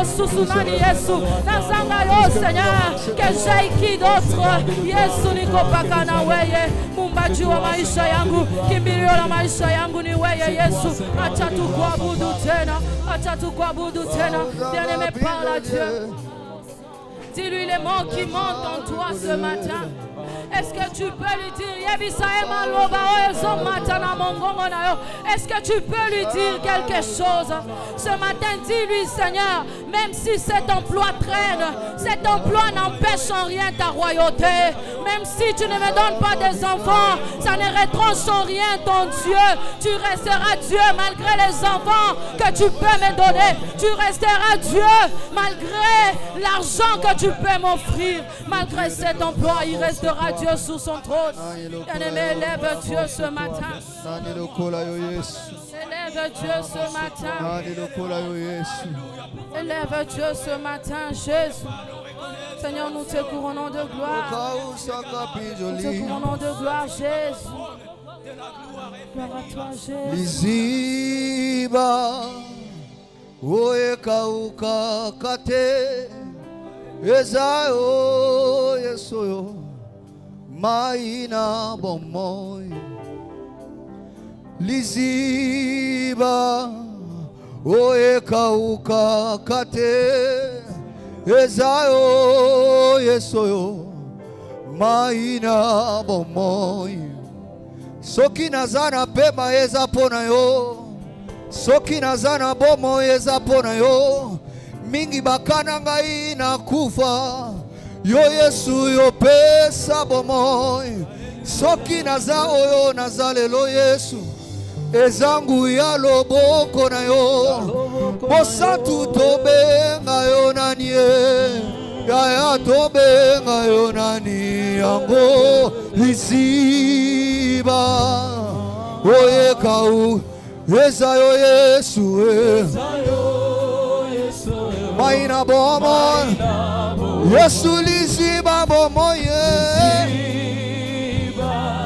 Susumani Yesu. Nazanga yo Seigneur. Que j'ai qui d'autre. Yesu niko paka na weye. Mumbaji wa maisha yangu. Kimbilio la maisha yangu ni weye Yesu. Acha tu kuabudu tena. Acha tu kuabudu tena. Bien-aimé, parle à Dieu. Dis-lui les mots qui montent en toi ce matin. Est-ce que tu peux lui dire, est-ce que tu peux lui dire quelque chose? Ce matin, dis-lui, Seigneur, même si cet emploi traîne, cet emploi n'empêche en rien ta royauté. Même si tu ne me donnes pas des enfants, ça ne retranche en rien ton Dieu. Tu resteras Dieu malgré les enfants que tu peux me donner. Tu resteras Dieu malgré l'argent que tu peux m'offrir. Malgré cet emploi, il restera Dieu sous son trône. Bien-aimé, élève Dieu ce matin. Élève Dieu ce matin. Élève Dieu ce matin, Jésus. Seigneur, nous te couronnons de gloire. Nous te couronnons de gloire, Jésus. Gloire à toi, Jésus. Liziba, oekauka kate, ezayo yesoyo, maina bomoy. Liziba, oekauka kate, ezayo yesoyo, maina bomoy. Soki nazana pema eza pona yo, soki nazana bomo eza pona yo. Mingi bakana ngai na kufa, yo Yesu yo pesa bomo. Soki naza oyo nazalelo Yesu, ezangu ya loboko na yo. Mosantu tobenga yo nanie, ya tobenga yo nani yango. Liziba oye kau ezayo Yesu maina bomo Yesu liziba bomo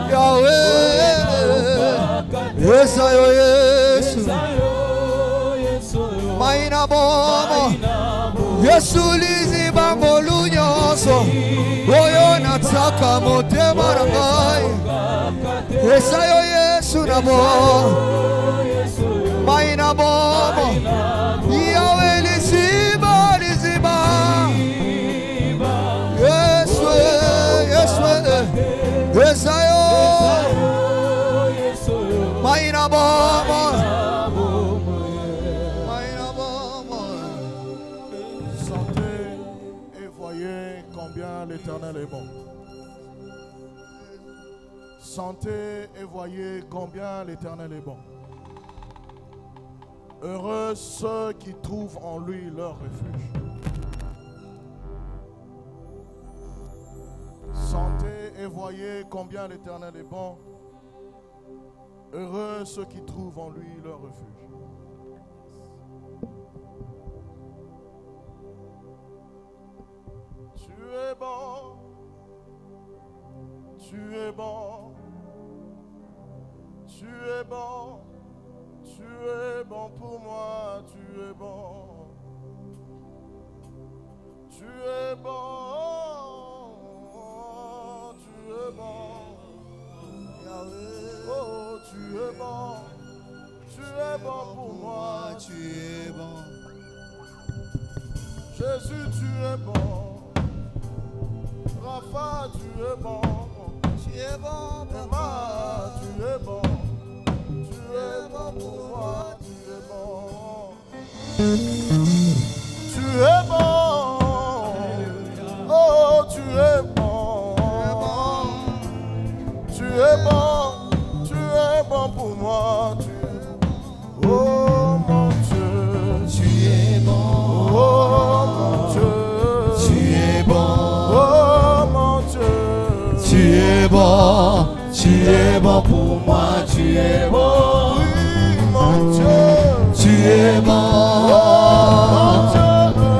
Yahweh ezayo Yesu maina bomo Yesu liziba ngolunyoso oyo nataka motema rangai esayo Yesu nabo maina bomo Yahweh liziba liziba Yesu esayo maina bomo. L'Éternel est bon. Sentez et voyez combien l'Éternel est bon. Heureux ceux qui trouvent en lui leur refuge. Sentez et voyez combien l'Éternel est bon. Heureux ceux qui trouvent en lui leur refuge. Tu es bon, tu es bon, tu es bon, tu es bon pour moi, tu es bon, tu es bon, tu es bon, Yahweh, oh tu es bon pour moi, tu es bon, Jésus tu es bon. Rafa, tu es bon pour moi, tu es bon pour moi, tu es bon, tu es bon, oh tu es bon, tu es bon pour moi, tu es bon, oh mon Dieu, tu es bon, oh mon Dieu, tu es bon. Tu es bon pour moi, tu es bon, oui, mon Dieu, tu es bon,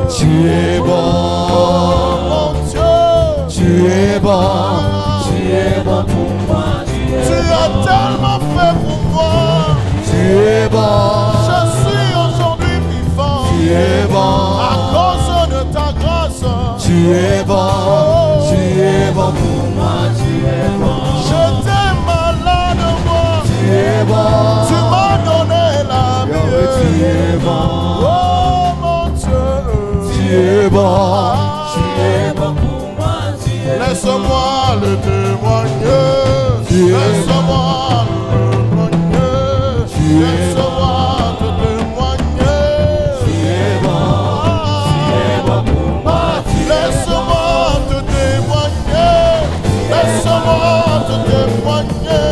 tu es bon, mon Dieu, tu es bon pour moi, tu as tellement fait pour moi, tu es bon, je suis aujourd'hui vivant, tu es bon. tu es bon, tu es bon pour moi, tu es bon. J'étais malade, moi. Tu es bon, Tu m'as donné la vie. Yahweh, tu es bon. Oh mon Dieu. Tu es bon, tu es bon pour moi, tu es bon. Laisse-moi le témoigner. Tu es Laisse-moi le témoigner. Tu es Laisse-moi te témoigner. Tu es bon pour moi, tu es Laisse-moi te témoigner. Laisse-moi te témoigner.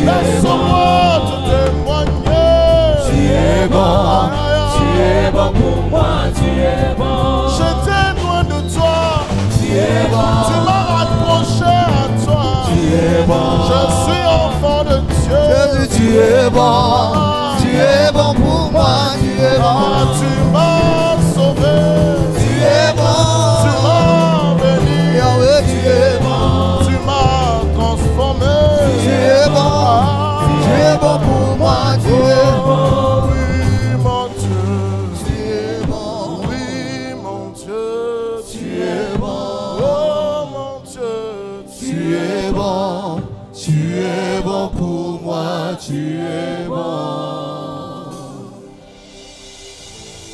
Laisse-moi te témoigner. Tu es bon pour moi, tu es bon. J'étais loin de toi. Tu es bon, Tu m'as rapproché à toi. tu es bon. Je suis enfant de Dieu. Jésus, tu es bon pour moi, tu es Ah, bon. tu m'as sauvé. Tu es Tu bon, m'as béni. Yahweh, tu es bon. Tu m'as transformé. Tu es bon pour moi, tu es bon. Oui, mon Dieu. Tu es bon, Oui, mon Dieu. tu es bon. Oh, mon Dieu. Tu es bon pour moi, tu es bon.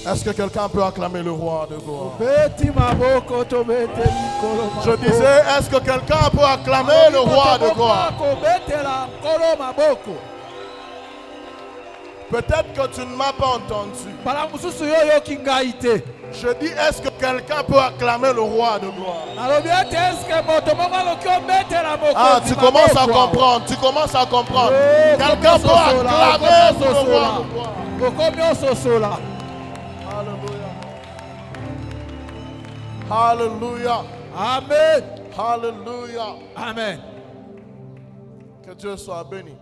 Est-ce que quelqu'un peut acclamer le roi de gloire? Beti maboko to bete mikolo maboko. Je disais, est-ce que quelqu'un peut acclamer le roi de gloire? Betela nkolo maboko. Peut-être que tu ne m'as pas entendu. Bala mususu yo kingai te. Je dis, est-ce que quelqu'un peut acclamer le roi de gloire? Nalobi ete eske moto moko aloki obetela moko. Ah, tu commences à comprendre. Tu commences à comprendre. Quelqu'un peut acclamer le roi de gloire. Kokomi ososola. Alléluia. Amen. Alléluia. Amen. Que Dieu soit béni.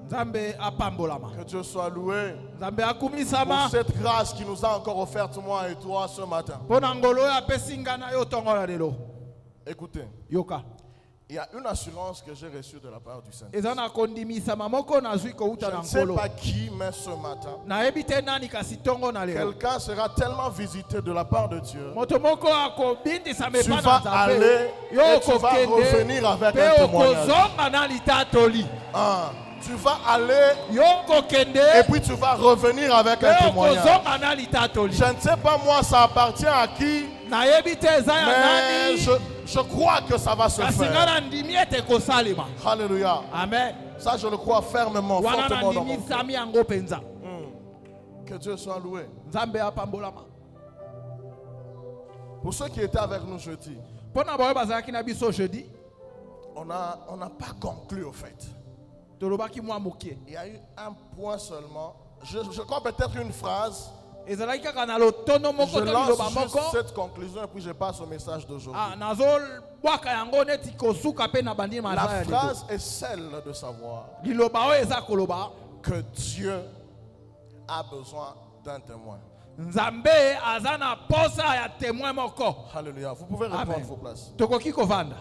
Nzambe apambolama. Que Dieu soit loué Nzambe pour akumisama. cette grâce qui nous a encore offerte, moi et toi, ce matin. Pona ngolo ya pesinga na yo tongola lelo. Écoutez, Yoka. il y a une assurance que j'ai reçue de la part du Saint-Esprit. Ezana kondimisama moko nazwi ko uta Je na ne sais ngolo. pas qui, mais ce matin, Na ebite nani kasi tongo na lelo. quelqu'un sera tellement visité de la part de Dieu. Moto moko akobindisa Tu mepa vas na aller Nzambe. et tu vas revenir avec un Pe témoignage. okozonga na litatoli. Ah, tu vas aller Yo kokende. et puis tu vas revenir avec un Pe témoignage. okozonga na litatoli. Je ne sais pas moi ça appartient à qui, Na ebite eza ya mais nani. je crois que ça va se Kasi nga faire. na ndimi ete kosalema. Alléluia. Amen. Ça je le crois fermement, Wana na fortement dans mon ndimi cœur. sami yango penza. Que Dieu soit loué. Nzambe apambolama. Pour ceux qui étaient avec nous jeudi, Pona bayo bazalaki na biso jeudi. on n'a pas conclu au fait. Tolobaki mwa mokie. Il y a eu un point seulement. Je crois peut-être une phrase. Ezalaki kaka na lotono moko Je to lance liloba juste moko. cette conclusion et puis je passe au message d'aujourd'hui. Ah, nazo bwaka yango neti kosuka pe na bandi La mazaya lelo. phrase est celle de savoir Liloba o eza koloba. que Dieu a besoin d'un témoin. Nzambe azana posa ya témoin moko. Alléluia. Vous pouvez reprendre Amen. vos places. Tokoki kovanda.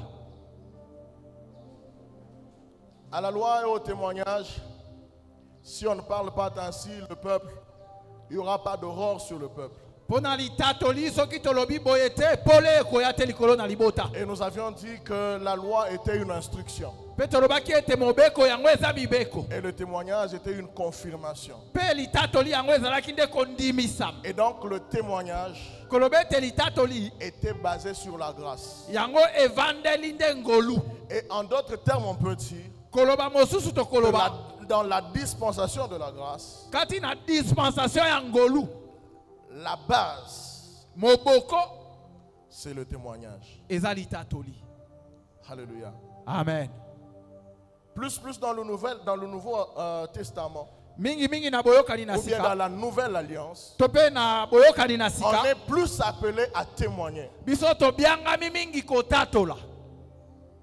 À la loi et au témoignage, si on ne parle pas ainsi, le peuple, il n'y aura pas d'aurore sur le peuple. Pona litatoli soki tolobi boyete pole ekoya te likolo na libota. Et nous avions dit que la loi était une instruction. Pe tolobaki ete mobeko yango eza mibeko. Et le témoignage était une confirmation. Pe litatoli yango ezalaki nde kondimisama. Et donc le témoignage Kolobe ete litatoli était basé sur la grâce. yango evandeli nde ngolu. Et en d'autres termes, on peut dire Koloba mosusu to que koloba. dans la dispensation de la grâce, Kati na dispensation ya ngolu. la base, Moboko c'est le témoignage. eza litatoli. Alléluia. Amen. Plus dans le Nouveau Testament, Mingi na boyokani na ou bien dans sika. la Nouvelle Alliance, Tope na boyokani na on sika. est plus appelé à témoigner. Biso to biangami mingi kotatola.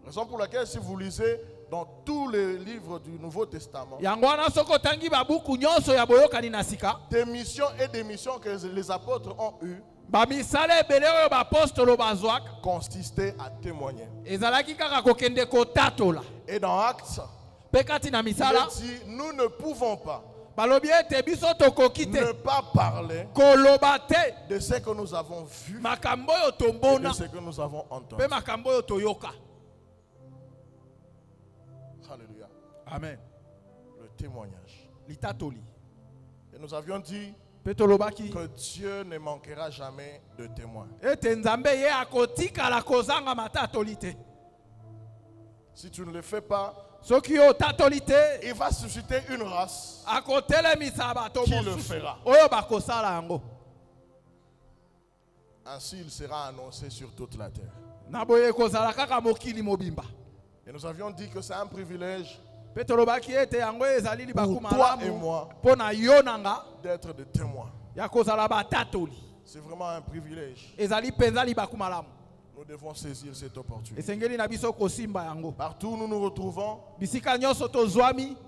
Raison pour laquelle si vous lisez dans tous les livres du Nouveau Testament, Yango wana soko tangi babuku nyonso ya boyokani na sika. des missions et des missions que les apôtres ont eues Ba misale ebele oyo ba apostolo bazwaka. consistaient à témoigner. Ezalaki kaka kokende kotatola. Et dans Actes, Pe kati na il misala. est dit, nous ne pouvons pas Ne pas parler de ce que nous avons vu et de ce que nous avons entendu. Alléluia. Amen. Le témoignage. Et nous avions dit que Dieu ne manquera jamais de témoins. Si tu ne le fais pas, il va susciter une race qui le fera. Ainsi, il sera annoncé sur toute la terre. Et nous avions dit que c'est un privilège pour toi et moi d'être des témoins. C'est vraiment un privilège. Nous devons saisir cette opportunité. Partout où nous nous retrouvons,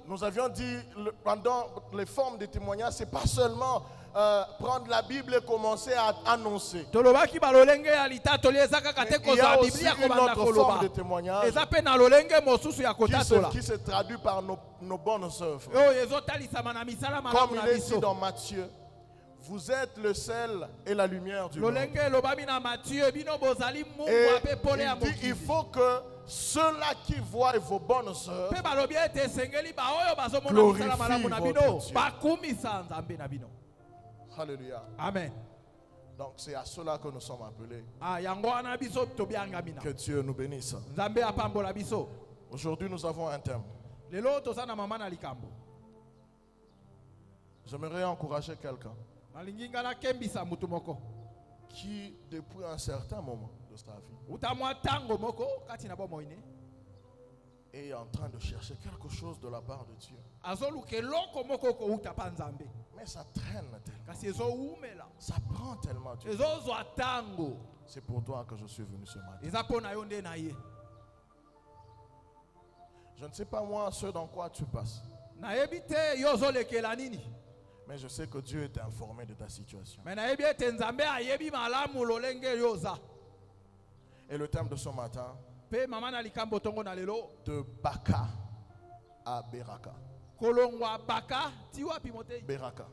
nous avions dit pendant les formes de témoignage, ce n'est pas seulement prendre la Bible et commencer à annoncer. Il y a aussi une autre forme de témoignage qui se traduit par nos bonnes œuvres. Comme il est dit dans Matthieu, vous êtes le sel et la lumière du monde. Et il faut que ceux-là qui voient vos bonnes œuvres glorifient votre Dieu. Alléluia. Amen. Donc c'est à cela que nous sommes appelés. Que Dieu nous bénisse. Aujourd'hui nous avons un thème. J'aimerais encourager quelqu'un qui depuis un certain moment de sa vie est en train de chercher quelque chose de la part de Dieu. Mais ça traîne tellement. Ça prend tellement de temps. C'est pour toi que je suis venu ce matin. Je ne sais pas moi ce dans quoi tu passes. Mais je sais que Dieu est informé de ta situation. Et le thème de ce matin, de Baka à Beraka. Beraka.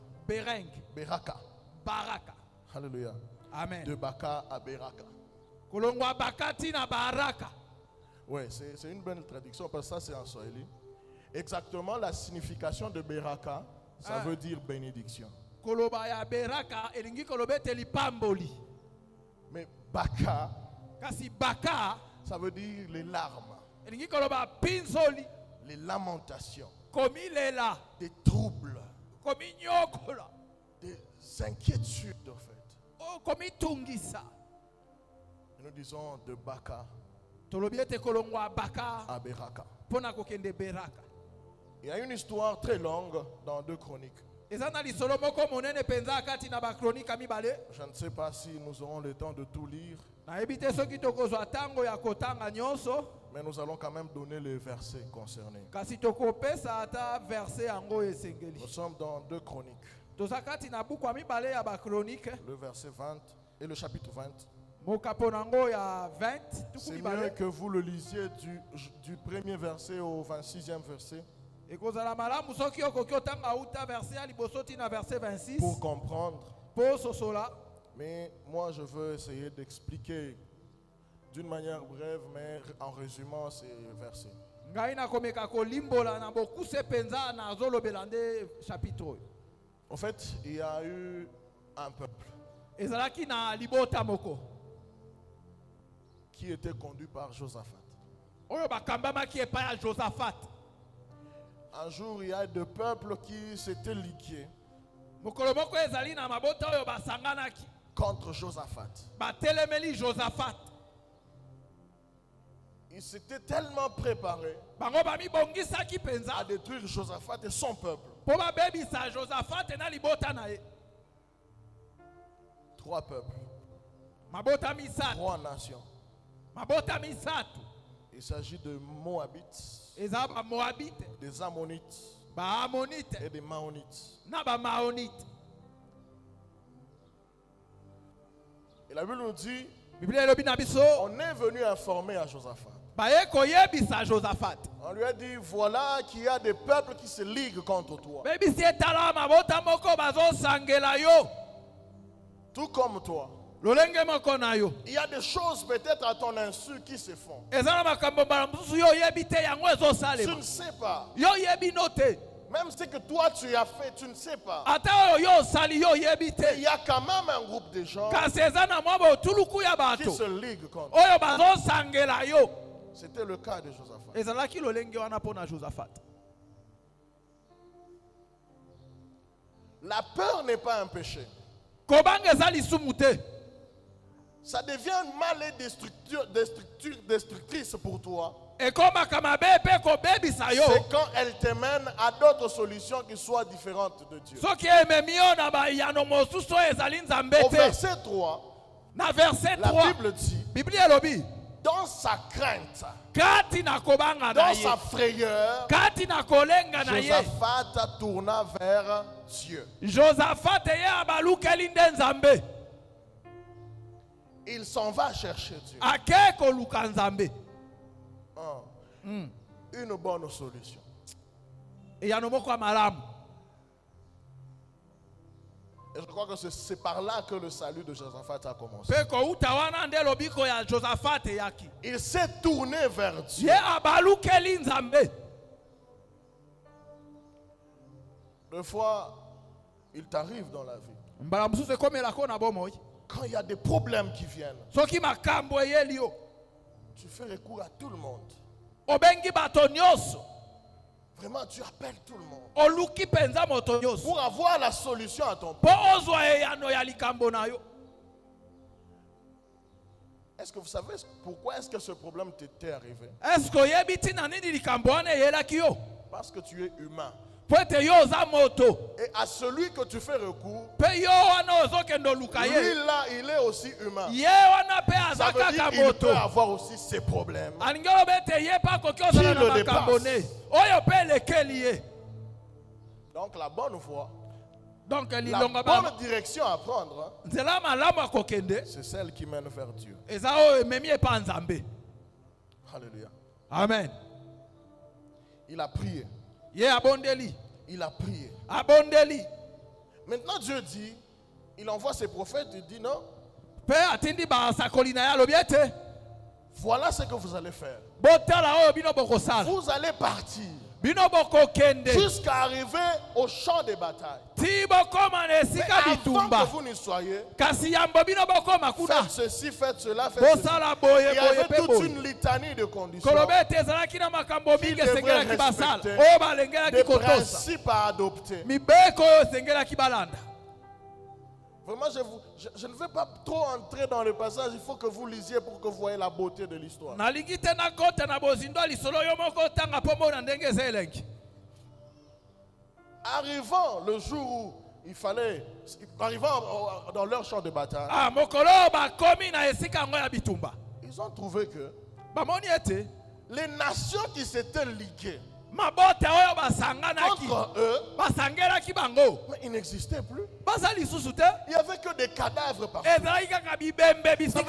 Baraka. Alléluia. Amen. De Baka à Beraka. Oui, c'est une bonne traduction parce que ça c'est en Swahili. Exactement la signification de Beraka, ça veut dire bénédiction. Mais Baka, ça veut dire les larmes, les lamentations, des troubles, des inquiétudes en fait. Et nous disons de Baka à Beraka. Il y a une histoire très longue dans 2 Chroniques. Je ne sais pas si nous aurons le temps de tout lire, mais nous allons quand même donner les versets concernés. Nous sommes dans 2 Chroniques, le verset 20 et le chapitre 20. C'est mieux que vous le lisiez du premier verset au 26e verset pour comprendre. Mais moi je veux essayer d'expliquer d'une manière brève, mais en résumant ces versets. En fait, il y a eu un peuple qui était conduit par Josaphat. Un jour, il y a 2 peuples qui s'étaient ligués contre Josaphat. Ils s'étaient tellement préparés à détruire Josaphat et son peuple. 3 peuples, 3 nations. Il s'agit de Moabites, des Ammonites et des Maonites. Et la Bible nous dit, on est venu informer à Josaphat. On lui a dit, voilà qu'il y a des peuples qui se liguent contre toi. Tout comme toi. Il y a des choses peut-être à ton insu qui se font. Tu ne sais pas. Même ce que toi tu as fait, tu ne sais pas. Il y a quand même un groupe de gens qui se liguent contre toi. C'était le cas de Josaphat. La peur n'est pas un péché. Ça devient mal et destructrice pour toi. C'est quand elle te mène à d'autres solutions qui soient différentes de Dieu. Au verset 3, la Bible dit, dans sa crainte, dans sa frayeur, Josaphat tourna vers Dieu. Il s'en va chercher Dieu. Une bonne solution. Et je crois que c'est par là que le salut de Josaphat a commencé. Il s'est tourné vers Dieu. Des fois, il t'arrive dans la vie. Quand il y a des problèmes qui viennent, tu fais recours à tout le monde. Vraiment, tu appelles tout le monde pour avoir la solution à ton problème. Est-ce que vous savez pourquoi est-ce que ce problème t'était arrivé? Parce que tu es humain. Et à celui que tu fais recours, lui là, il est aussi humain. Ça veut dire qu'il peut avoir aussi ses problèmes qui le dépassent. Donc la bonne voie, la bonne direction à prendre, c'est celle qui mène vers Dieu. Alléluia. Amen. Il a prié. Il a prié. Maintenant Dieu dit, il envoie ses prophètes, il dit non. Voilà ce que vous allez faire. Vous allez partir jusqu'à arriver au champ de bataille. Mais avant que vous n'y soyez, faites ceci, faites cela, faites cela. Il y avait toute une litanie de conditions qui devraient respecter, des principes à adopter. Vraiment, je ne vais pas trop entrer dans le passage. Il faut que vous lisiez pour que vous voyez la beauté de l'histoire. Arrivant le jour où il fallait, arrivant dans leur champ de bataille, ils ont trouvé que les nations qui s'étaient liguées contre eux, mais ils n'existaient plus. Il n'y avait que des cadavres partout. Ça veut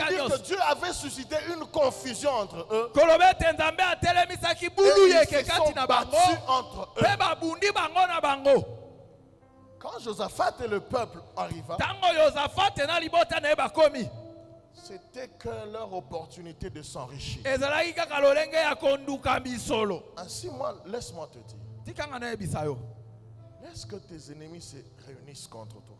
dire que Dieu avait suscité une confusion entre eux. Et ils se sont battus entre eux. Quand Josaphat et le peuple arriva, c'était que leur opportunité de s'enrichir. Ainsi, moi, laisse-moi te dire. Est-ce que tes ennemis se réunissent contre toi?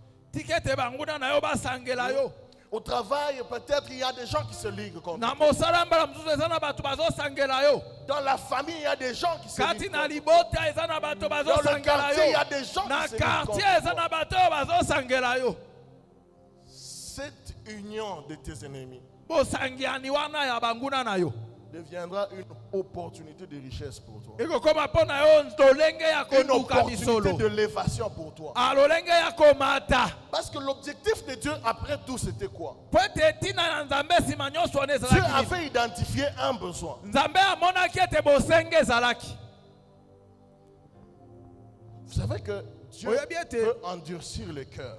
Au travail, peut-être il y a des gens qui se liguent contre toi. Dans la famille, il y a des gens qui se liguent contre toi. Dans le quartier, il y a des gens qui se liguent contre toi. Cette union de tes ennemis deviendra une opportunité de richesse pour toi. Une opportunité de l'élévation pour toi. Parce que l'objectif de Dieu après tout c'était quoi? Dieu avait identifié un besoin. Vous savez que Dieu peut endurcir le cœur.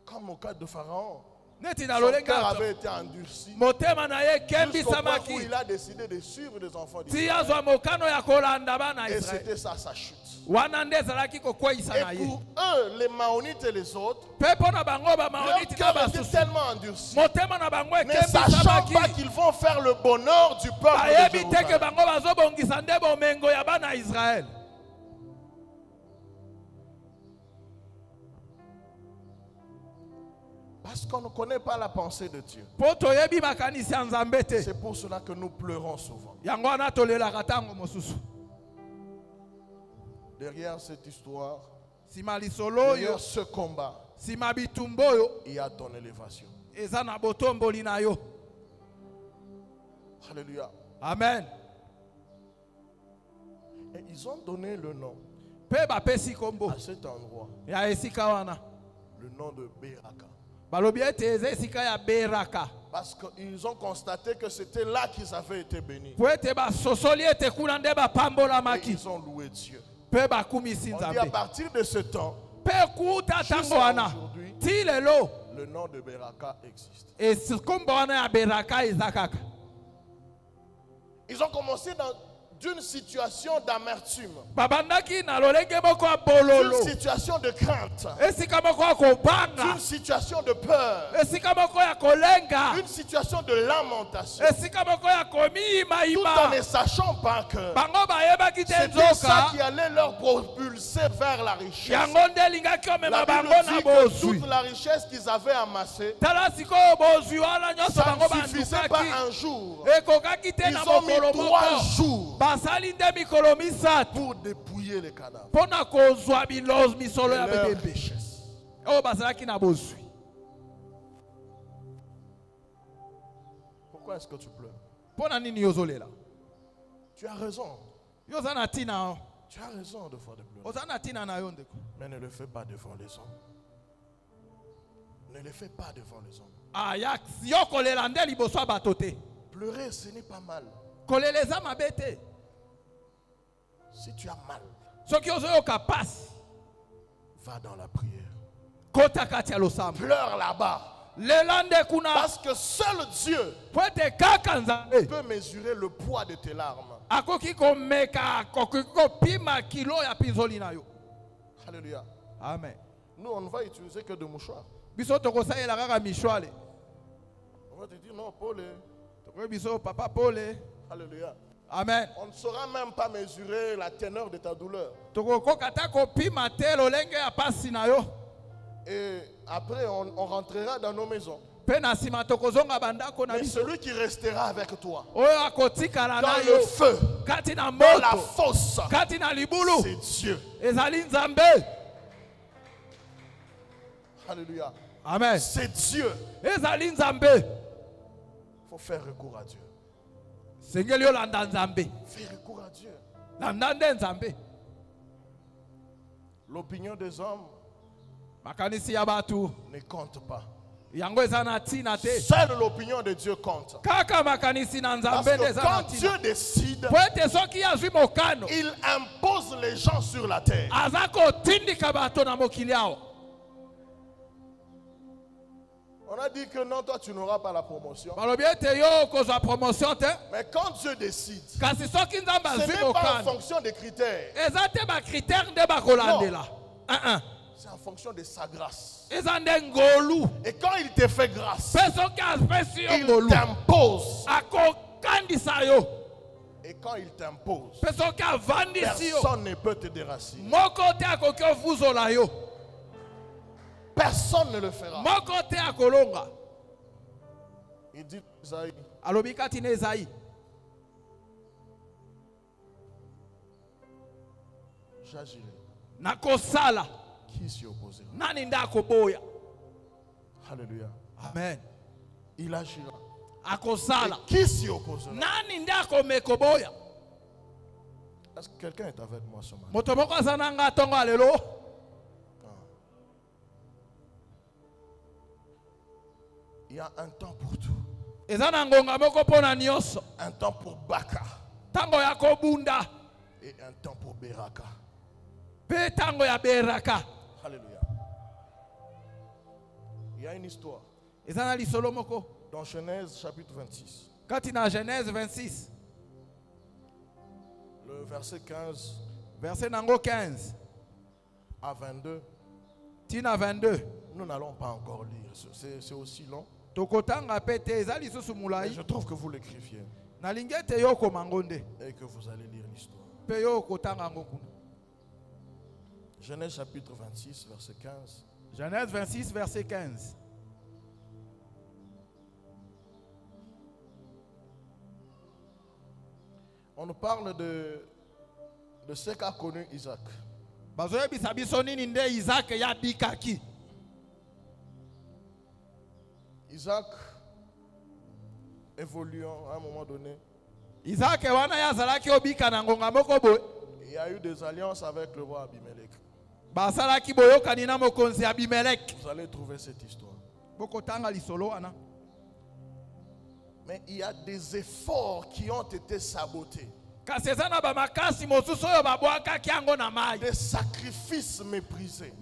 Comme au cas de Pharaon. Son cœur avait été endurci. Jusqu'au point où il a décidé de suivre les enfants d'Israël. Et c'était ça sa chute. Et pour eux, les Maonites et les autres, leur cœur était tellement endurci, ne sachant pas qu'ils vont faire le bonheur du peuple de Jérusalem. Parce qu'on ne connaît pas la pensée de Dieu. C'est pour cela que nous pleurons souvent. Derrière cette histoire, derrière ce combat, il y a ton élévation. Alléluia. Amen. Et ils ont donné le nom à cet endroit, le nom de Beraka. Parce qu'ils ont constaté que c'était là qu'ils avaient été bénis. Et ils ont loué Dieu. On dit à partir de ce temps, jusqu'à aujourd'hui, le nom de Beraka existe. Ils ont commencé d'une situation d'amertume, d'une situation de crainte, d'une situation de peur, d'une situation de lamentation, tout en ne sachant pas que c'était ça qui allait leur propulser vers la richesse. La Bible dit que toute la richesse qu'ils avaient amassée, ça ne suffisait pas un jour. Ils ont mis 3 jours pour dépouiller les cadavres de leur richesse. Pourquoi est-ce que tu pleures? Tu as raison. Tu as raison de fois de pleurer. Mais ne le fais pas devant les hommes. Ne le fais pas devant les hommes. Pleurer, ce n'est pas mal. Si tu as mal, va dans la prière. Pleure là-bas. Parce que seul Dieu peut mesurer le poids de tes larmes. Alléluia. Amen. Nous, on ne va utiliser que de mouchoirs. On va te dire non, Paul. Alléluia. Amen. On ne saura même pas mesurer la teneur de ta douleur. Et après, on rentrera dans nos maisons. Mais celui qui restera avec toi dans le feu, dans la fosse, c'est Dieu. Alléluia. Amen. C'est Dieu. Il faut faire recours à Dieu. Fais recours à Dieu. L'opinion des hommes ne compte pas. Seule l'opinion de Dieu compte. Parce que quand Dieu décide, il impose les gens sur la terre. On a dit que non, toi tu n'auras pas la promotion. Mais quand Dieu décide, ce n'est pas en fonction des critères. Non. C'est en fonction de sa grâce. Et quand il te fait grâce, il t'impose. Et quand il t'impose, personne ne peut te déraciner. Personne ne le fera. Il dit Isaïe, j'agirai. Qui s'y opposera? Alléluia. Amen. Il agira. Et qui s'y opposera? Est-ce que quelqu'un est avec moi ce matin? Il y a un temps pour tout. Un temps pour Baka. Et un temps pour Beraka. Alléluia. Il y a une histoire. Dans Genèse chapitre 26. Quand il a Genèse 26. Le verset 15. Verset 15. À 22. Tina 22. Nous n'allons pas encore lire. C'est aussi long. Mais je trouve que vous l'écriviez. Et que vous allez lire l'histoire. Genèse chapitre 26, verset 15. Genèse 26, verset 15. On nous parle de ce qu'a connu Isaac. Isaac évoluant à un moment donné. Il y a eu des alliances avec le roi Abimelech. Vous allez trouver cette histoire. Mais il y a des efforts qui ont été sabotés. Des sacrifices méprisés.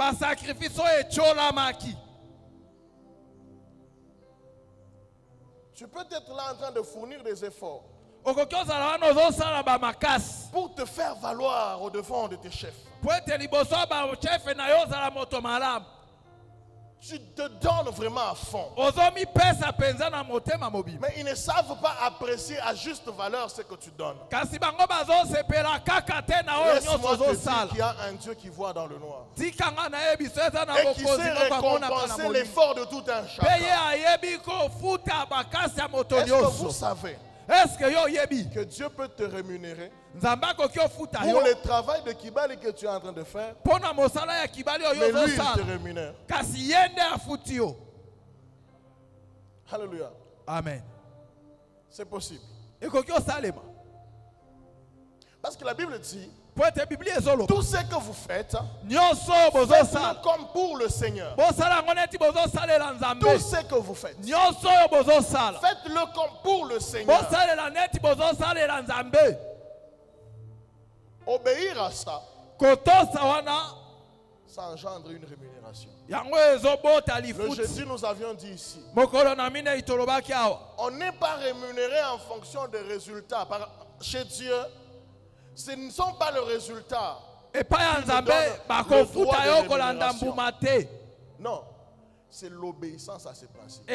Tu peux être là en train de fournir des efforts pour te faire valoir au devant de tes chefs. Tu te donnes vraiment à fond. Mais ils ne savent pas apprécier à juste valeur ce que tu donnes. Laisse-moi te dire qu'il y a un Dieu qui voit dans le noir et qui sait récompenser l'effort de tout un chacun. Est-ce que vous savez que Dieu peut te rémunérer pour le travail de Kibali que tu es en train de faire? Mais lui, il te rémunère. Alléluia. Amen. C'est possible. Parce que la Bible dit, tout ce que vous faites, faites-le comme pour le Seigneur. Tout ce que vous faites, faites-le comme pour le Seigneur. Obéir à ça, ça engendre une rémunération. Le jeudi, nous avions dit ici, on n'est pas rémunéré en fonction des résultats. Chez Dieu, ce ne sont pas le résultat qui nous donne le droit de rémunération. Non, c'est l'obéissance à ses principes.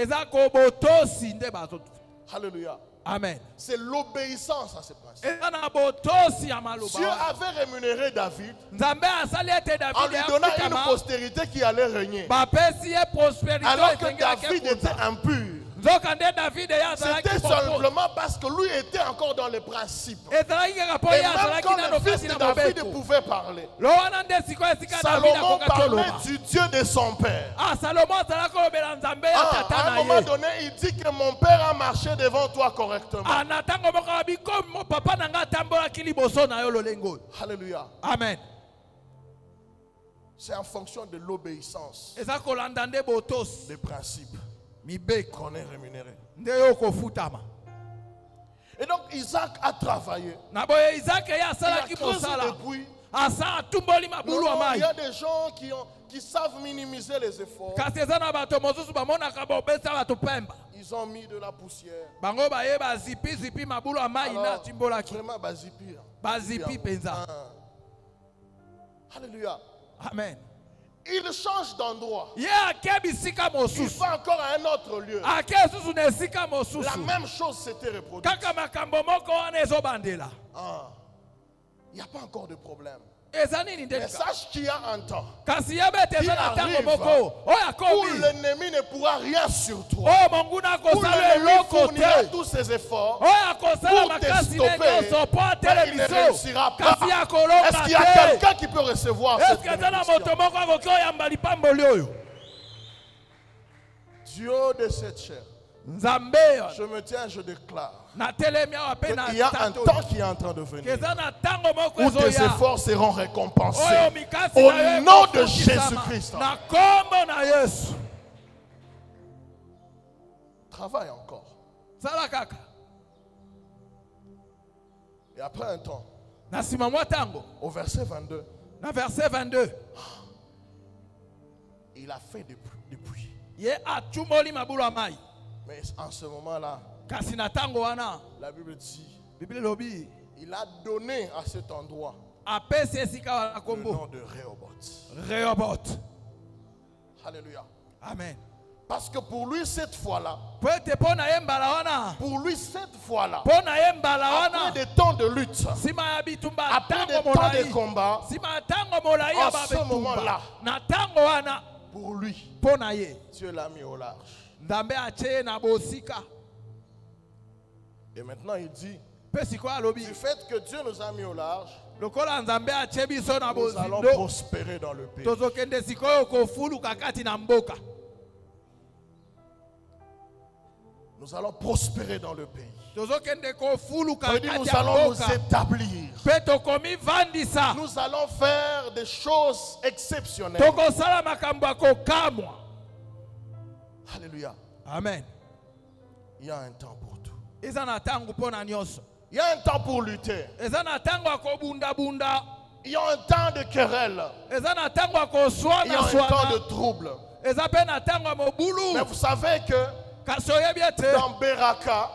Alléluia. Amen. C'est l'obéissance à ses principes. Dieu avait rémunéré David en lui donnant une postérité qui allait régner. Alors que David était impur. C'était simplement parce que lui était encore dans les principes. Et même quand le fils de David pouvait parler, Salomon parlait du Dieu de son père. À un moment donné, il dit que mon père a marché devant toi correctement. Alléluia. Amen. C'est en fonction de l'obéissance des principes qu'on est rémunéré. Et donc Isaac a travaillé. Il a creusé depuis. Il y a des gens qui savent minimiser les efforts. Ils ont mis de la poussière. Alors, vraiment bazipi. Alléluia. Amen. Il change d'endroit. Il va encore à un autre lieu. La même chose s'était reproduite. Il n'y a pas encore de problème. Mais sache qu'il y a un temps qui arrive où l'ennemi ne pourra rien sur toi. Où l'ennemi fournira tous ses efforts pour te stopper, mais il ne réussira pas. Est-ce qu'il y a quelqu'un qui peut recevoir cette bénédiction? Dieu de cette chair, je me tiens, je déclare qu'il y a un temps qui est en train de venir où tes efforts seront récompensés au nom de Jésus-Christ. Travaille encore. Et après un temps, au verset 22, il a fait des puits. Ye achumoli mabulu amai. Mais en ce moment-là, Kasi na tango wana. la Bible dit, Bible lobi. il a donné à cet endroit Apese esika wana le kombo. nom de Rehoboth. Rehoboth. Alléluia. Amen. Parce que pour lui, cette fois-là, Pwete pona yembala wana. pour lui, cette fois-là, Pona yembala wana. après des temps de lutte, Sima ya bitumba après des tango temps de molai. combat, Sima tango molai ya en ce bitumba. moment-là, Na tango wana. pour lui, Pona ye. Dieu l'a mis au large. Ndambe ache na bosika. Et maintenant, il dit, Pesi kwa lobi. du fait que Dieu nous a mis au large, Lokola nzambe ache biso na nous allons bozindo. prospérer dans le pays. Tozokende sikoyo kofulu kakati na mboka. Nous allons prospérer dans le pays. Tozokende kofulu Ça veut dire kakati nous ya allons nous mboka. établir. Peto komi vandisa. Nous allons faire des choses exceptionnelles. Tokosala makambo ya kokamwa. Alléluia. Amen. Il y a un temps pour tout. Eza na tango pona nyonso. Il y a un temps pour lutter. Eza na tango ya kobunda bunda. Il y a un temps de querelle. Eza na tango ya Il y a koswana un temps de swana. trouble. Eza pe na tango ya Mais mobulu. vous savez que Kasi oyebi ete dans Beraka,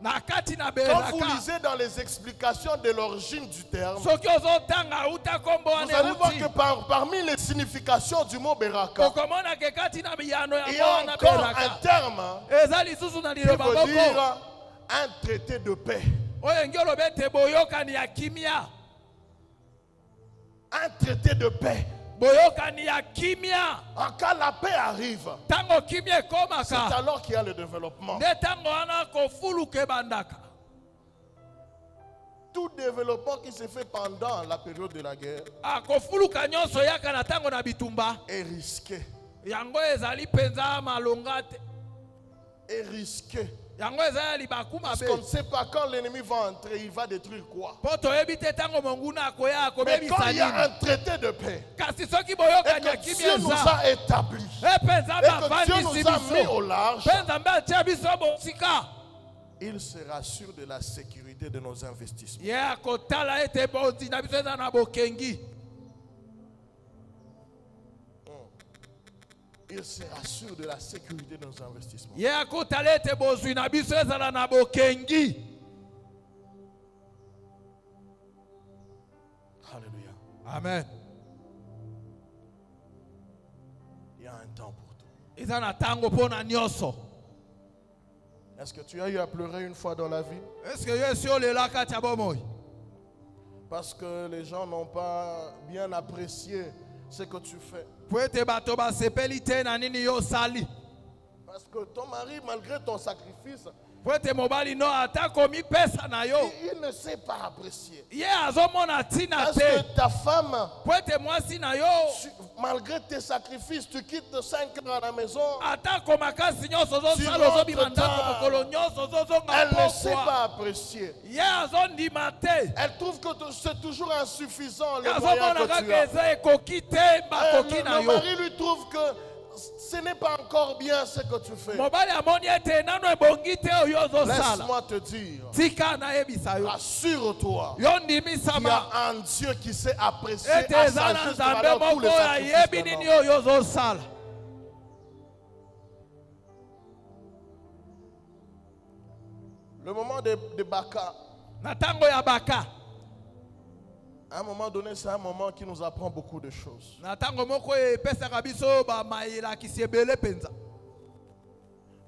na kati na quand vous beraka. lisez dans les explications de l'origine du terme, Soki ozotanga uta kombo vous wana allez voir euti. que parmi les significations du mot Beraka, Okomona ke kati na biyano ya il y a mwana encore un beraka. terme Eza lisusu na qui liloba veut moko. dire un traité de paix. Oyo ngi olobi ete boyokani ya kimia. Un traité de paix. Boyokani ya kimia. En cas la paix arrive, Tango kimia c'est ekomaka. alors qu'il y a le développement. Nde tango wana kofulu ke bandaka. Tout développement qui se fait pendant la période de la guerre Akofuluka nyonso yaka na tango na bitumba. est risqué. Yango ezali penza malonga te. Est risqué. Yango ezali bakuma Parce be. qu'on ne sait pas quand l'ennemi va entrer, il va détruire quoi. Poto ebite tango monguna akoya Mais akobebi quand il y a un salini. traité de paix, Kasi soki et boyokani ya que kimia Dieu nous eza. a établis, Penza et que bavandisi Dieu nous a mis biso. au large, Penza mbe atia biso bosika. il sera sûr de la sécurité de nos investissements. Ye akotala ete bozi na biso eza na bokengi. Il sera sûr de la sécurité de nos investissements. Ye akotala ete bozwi na biso ezala na bokengi. Alléluia. Amen. Il y a un temps pour tout. Eza na tango pona nyonso. Est-ce que tu as eu à pleurer une fois dans la vie? Est-ce que yo esi olela kati ya bomoi? Parce que les gens n'ont pas bien apprécié ce que tu fais. Po ete bato basepeli te na nini yo osali. Parce que ton mari, malgré ton sacrifice, Po ete mobali no ata komipesa na yo. il ne sait pas apprécier. Ye azomona tina Parce te. que ta femme, Po ete mwasi na yo. malgré tes sacrifices, tu quittes 5 heures à la maison. Ata komakasi nyonso Tu ozosala ozobima rentres ndako tard. mokolo nyonso ozozonga Elle ne sait pokwa. pas apprécier. Ye azondima te. Elle trouve que c'est toujours insuffisant le moyen Azomona que tu kaka as. eza ekoki te bakoki na Le yo. mari lui trouve que ce n'est pas encore bien ce que tu fais. Mobali amoni ete nano ebongi te oyo ozosala. Laisse-moi te dire, Tika nayebisa yo. rassure-toi, Yo il y ndimisama. a un Dieu qui sait apprécier Ete à eza sa na juste nzambe valeur tous moko les ayebi sacrifices nini d'un homme. oyo ozosala. Le moment de Baka, Na tango ya baka. à un moment donné, c'est un moment qui nous apprend beaucoup de choses. Na tango moko epesaka biso bamayelakisi ebele penza.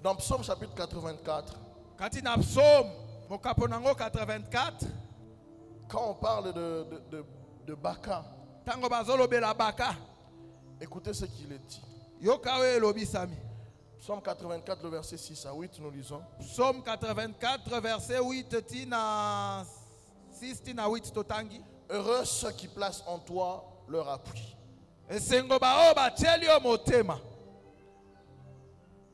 Dans Psaume chapitre 84, Kati na psaume mokapo nango 84. quand on parle de Baka, Tango bazolobela baka. écoutez ce qu'il est dit. Yoka oyo elobisami. Psaume 84, le verset 6 à 8, nous lisons. Psaume 84 verset 8 tina 6 tina 8 totangi. Heureux ceux qui placent en toi leur appui. Esengo bao batieli yo motema.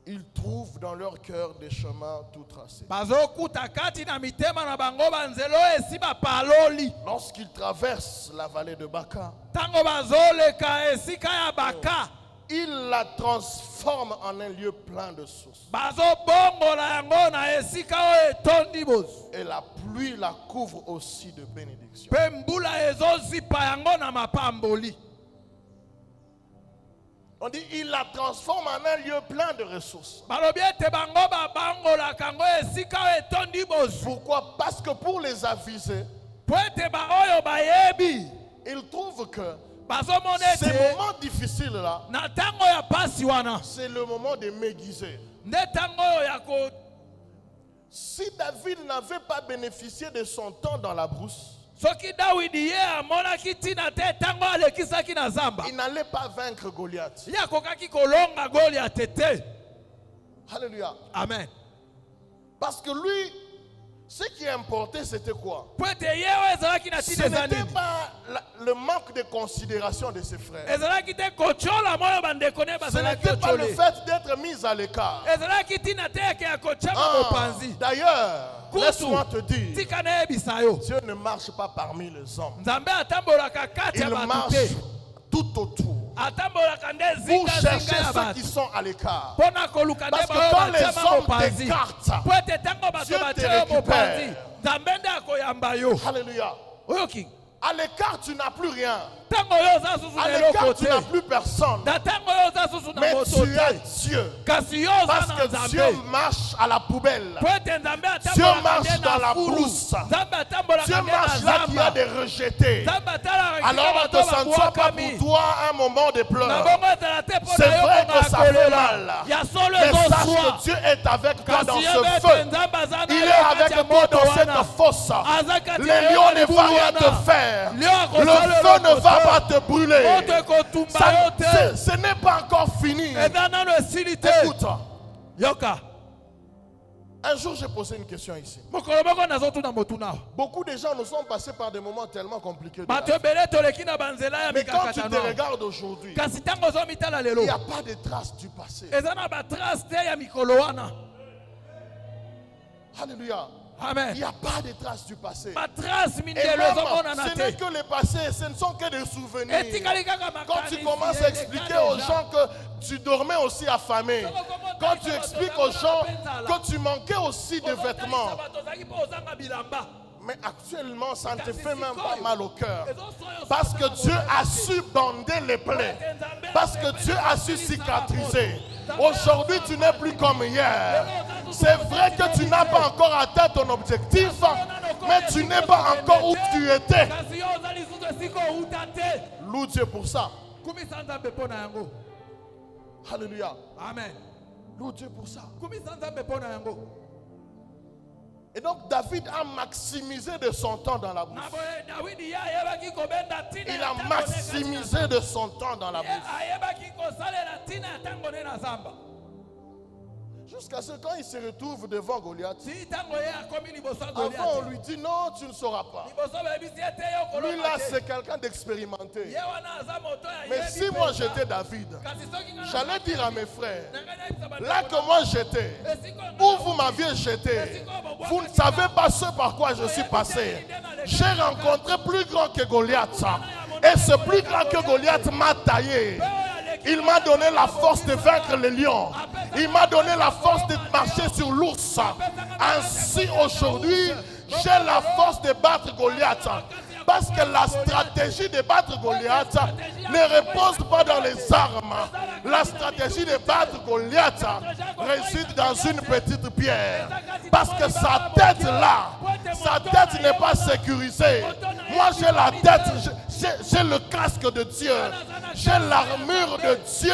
Ils trouvent dans leur cœur des chemins tout tracés. Bazokuta kati na mitema na bango banzelo esi bapaloli. Lorsqu'ils traversent la vallée de Baka, Tango bazoleka esika ya baka. ils la transforment en un lieu plein de sources. Bazobongola yango na esika oyo etondi bozu. Et la pluie la couvre aussi de bénédictions. Pe mbula ezozipa yango na mapamboli. On dit il la transforme en un lieu plein de ressources. Pourquoi? Parce que pour les aviser, ils trouvent que ces moments difficiles-là, c'est le moment de m'aiguiser. Si David n'avait pas bénéficié de son temps dans la brousse, il n'allait pas vaincre Goliath. Alléluia. Amen. Parce que lui, ce qui importait, c'était quoi? Ce n'était pas le manque de considération de ses frères. Ce n'était pas le fait d'être mis à l'écart. D'ailleurs, laisse-moi te dire, Dieu ne marche pas parmi les hommes. Il marche tout autour pour chercher ceux qui sont à l'écart. Parce que quand les hommes t'écartent, Dieu te récupère. Alléluia. À l'écart, tu n'as plus rien. À l'écart, tu n'as plus personne. Mais tu as Dieu. Parce que Dieu marche à la poubelle. Dieu marche dans la brousse. Dieu marche là qu'il y a des rejetés. Alors on ne te sentira pas pour toi un moment de pleurs. C'est vrai que ça fait mal. Mais sache que Dieu est avec toi dans ce feu. Il est avec toi dans cette fosse. Les lions ne vont rien te faire. Le feu ne va pas te brûler. Ce n'est pas encore fini. Écoute. Un jour, j'ai posé une question ici. Beaucoup de gens nous sont passés par des moments tellement compliqués. Mais quand tu te regardes aujourd'hui, il n'y a pas de traces du passé. Alléluia. Amen. Il n'y a pas de traces du passé. Et même, ce n'est que le passé, ce ne sont que des souvenirs. Quand tu commences à expliquer aux gens que tu dormais aussi affamé, quand tu expliques aux gens que tu manquais aussi de vêtements, mais actuellement, ça ne te fait même pas mal au cœur. Parce que Dieu a su bander les plaies. Parce que Dieu a su cicatriser. Aujourd'hui, tu n'es plus comme hier. C'est vrai que tu n'as pas encore atteint ton objectif, mais tu n'es pas encore où tu étais. Loue Dieu pour ça. Alléluia. Amen. Loue Dieu pour ça. Et donc David a maximisé de son temps dans la brousse. Il a maximisé de son temps dans la brousse. Jusqu'à ce quand il se retrouve devant Goliath. Avant on lui dit non, tu ne sauras pas. Lui là c'est quelqu'un d'expérimenté. Mais si moi j'étais David, j'allais dire à mes frères, là que moi j'étais, où vous m'aviez jeté, vous ne savez pas ce par quoi je suis passé. J'ai rencontré plus grand que Goliath. Et ce plus grand que Goliath m'a taillé. Il m'a donné la force de vaincre les lions. Il m'a donné la force de marcher sur l'ours. Ainsi aujourd'hui, j'ai la force de battre Goliath. Parce que la stratégie de battre Goliath ne repose pas dans les armes. La stratégie de battre Goliath réside dans une petite pierre. Parce que sa tête là, sa tête n'est pas sécurisée. Moi j'ai la tête, j'ai le casque de Dieu. J'ai l'armure de Dieu